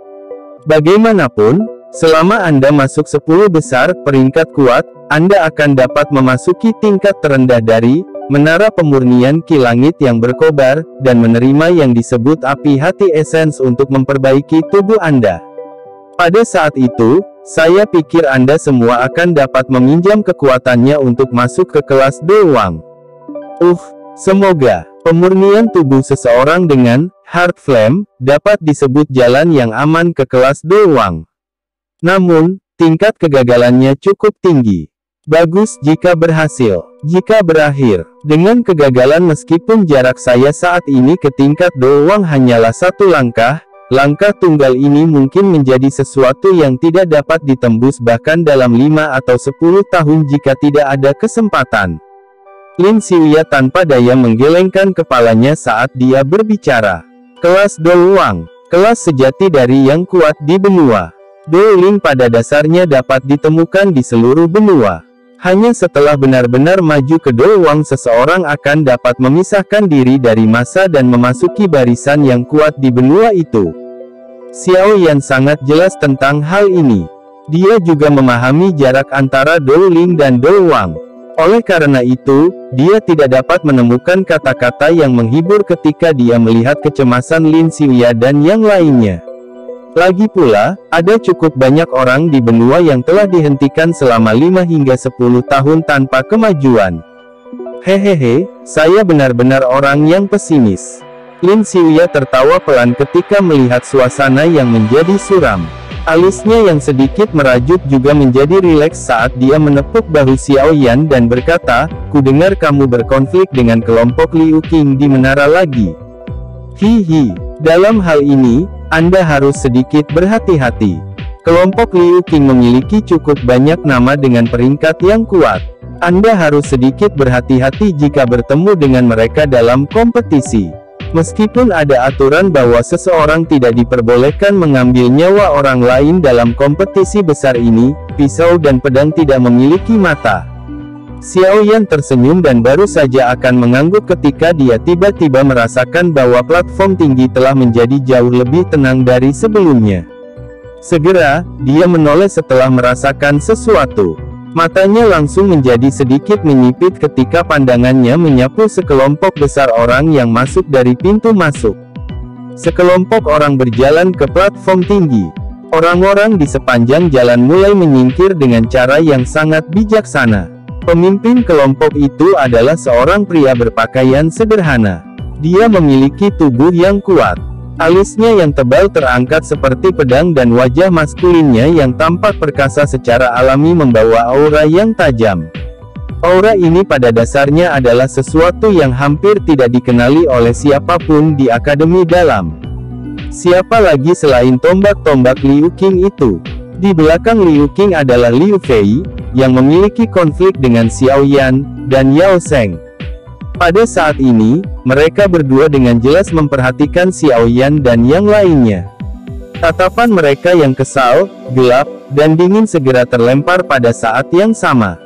Bagaimanapun, selama Anda masuk 10 besar peringkat kuat, Anda akan dapat memasuki tingkat terendah dari Menara Pemurnian Ki Langit yang berkobar, dan menerima yang disebut api hati essence untuk memperbaiki tubuh Anda. Pada saat itu, saya pikir Anda semua akan dapat meminjam kekuatannya untuk masuk ke kelas Dewang. Semoga pemurnian tubuh seseorang dengan Heart Flame dapat disebut jalan yang aman ke kelas Dewang. Namun, tingkat kegagalannya cukup tinggi. Bagus jika berhasil. Jika berakhir dengan kegagalan, meskipun jarak saya saat ini ke tingkat Dewang hanyalah satu langkah, langkah tunggal ini mungkin menjadi sesuatu yang tidak dapat ditembus bahkan dalam 5 atau 10 tahun jika tidak ada kesempatan. Lin Xiuya tanpa daya menggelengkan kepalanya saat dia berbicara. Kelas Dewang, kelas sejati dari yang kuat di benua. Douling pada dasarnya dapat ditemukan di seluruh benua. Hanya setelah benar-benar maju ke Dewang seseorang akan dapat memisahkan diri dari massa dan memasuki barisan yang kuat di benua itu. Xiao Yan sangat jelas tentang hal ini. Dia juga memahami jarak antara Douling dan Dewang. Oleh karena itu, dia tidak dapat menemukan kata-kata yang menghibur ketika dia melihat kecemasan Lin Xiuya dan yang lainnya. Lagi pula, ada cukup banyak orang di benua yang telah dihentikan selama 5 hingga 10 tahun tanpa kemajuan. Hehehe, saya benar-benar orang yang pesimis. Lin Xiuya tertawa pelan ketika melihat suasana yang menjadi suram. Alisnya yang sedikit merajuk juga menjadi rileks saat dia menepuk bahu Xiao Yan dan berkata, "Kudengar kamu berkonflik dengan kelompok Liu Qing di menara lagi. Hihi, dalam hal ini, Anda harus sedikit berhati-hati. Kelompok Liu Qing memiliki cukup banyak nama dengan peringkat yang kuat. Anda harus sedikit berhati-hati jika bertemu dengan mereka dalam kompetisi. Meskipun ada aturan bahwa seseorang tidak diperbolehkan mengambil nyawa orang lain dalam kompetisi besar ini, pisau dan pedang tidak memiliki mata." Xiao Yan tersenyum dan baru saja akan mengangguk ketika dia tiba-tiba merasakan bahwa platform tinggi telah menjadi jauh lebih tenang dari sebelumnya. Segera, dia menoleh setelah merasakan sesuatu. Matanya langsung menjadi sedikit menyipit ketika pandangannya menyapu sekelompok besar orang yang masuk dari pintu masuk. Sekelompok orang berjalan ke platform tinggi. Orang-orang di sepanjang jalan mulai menyingkir dengan cara yang sangat bijaksana. Pemimpin kelompok itu adalah seorang pria berpakaian sederhana. Dia memiliki tubuh yang kuat. Alisnya yang tebal terangkat seperti pedang dan wajah maskulinnya yang tampak perkasa secara alami membawa aura yang tajam. Aura ini pada dasarnya adalah sesuatu yang hampir tidak dikenali oleh siapapun di Akademi Dalam. Siapa lagi selain tombak-tombak Liu Qing itu? Di belakang Liu Qing adalah Liu Fei, yang memiliki konflik dengan Xiao Yan, dan Yao Sheng. Pada saat ini, mereka berdua dengan jelas memperhatikan Xiao Yan dan yang lainnya. Tatapan mereka yang kesal, gelap, dan dingin segera terlempar pada saat yang sama.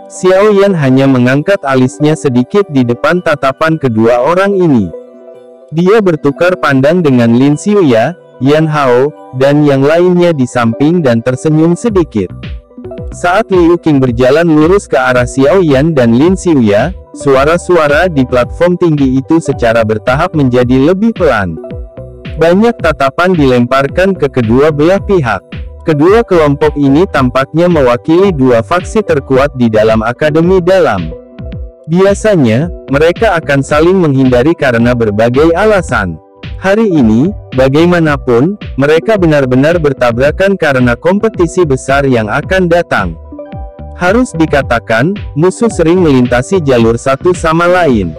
Xiao Yan hanya mengangkat alisnya sedikit di depan tatapan kedua orang ini. Dia bertukar pandang dengan Lin Xiuya, Yan Hao, dan yang lainnya di samping dan tersenyum sedikit. Saat Liu Qing berjalan lurus ke arah Xiao Yan dan Lin Xiuya, suara-suara di platform tinggi itu secara bertahap menjadi lebih pelan. Banyak tatapan dilemparkan ke kedua belah pihak. Kedua kelompok ini tampaknya mewakili dua faksi terkuat di dalam Akademi Dalam. Biasanya, mereka akan saling menghindari karena berbagai alasan. Hari ini, bagaimanapun, mereka benar-benar bertabrakan karena kompetisi besar yang akan datang. Harus dikatakan, musuh sering melintasi jalur satu sama lain.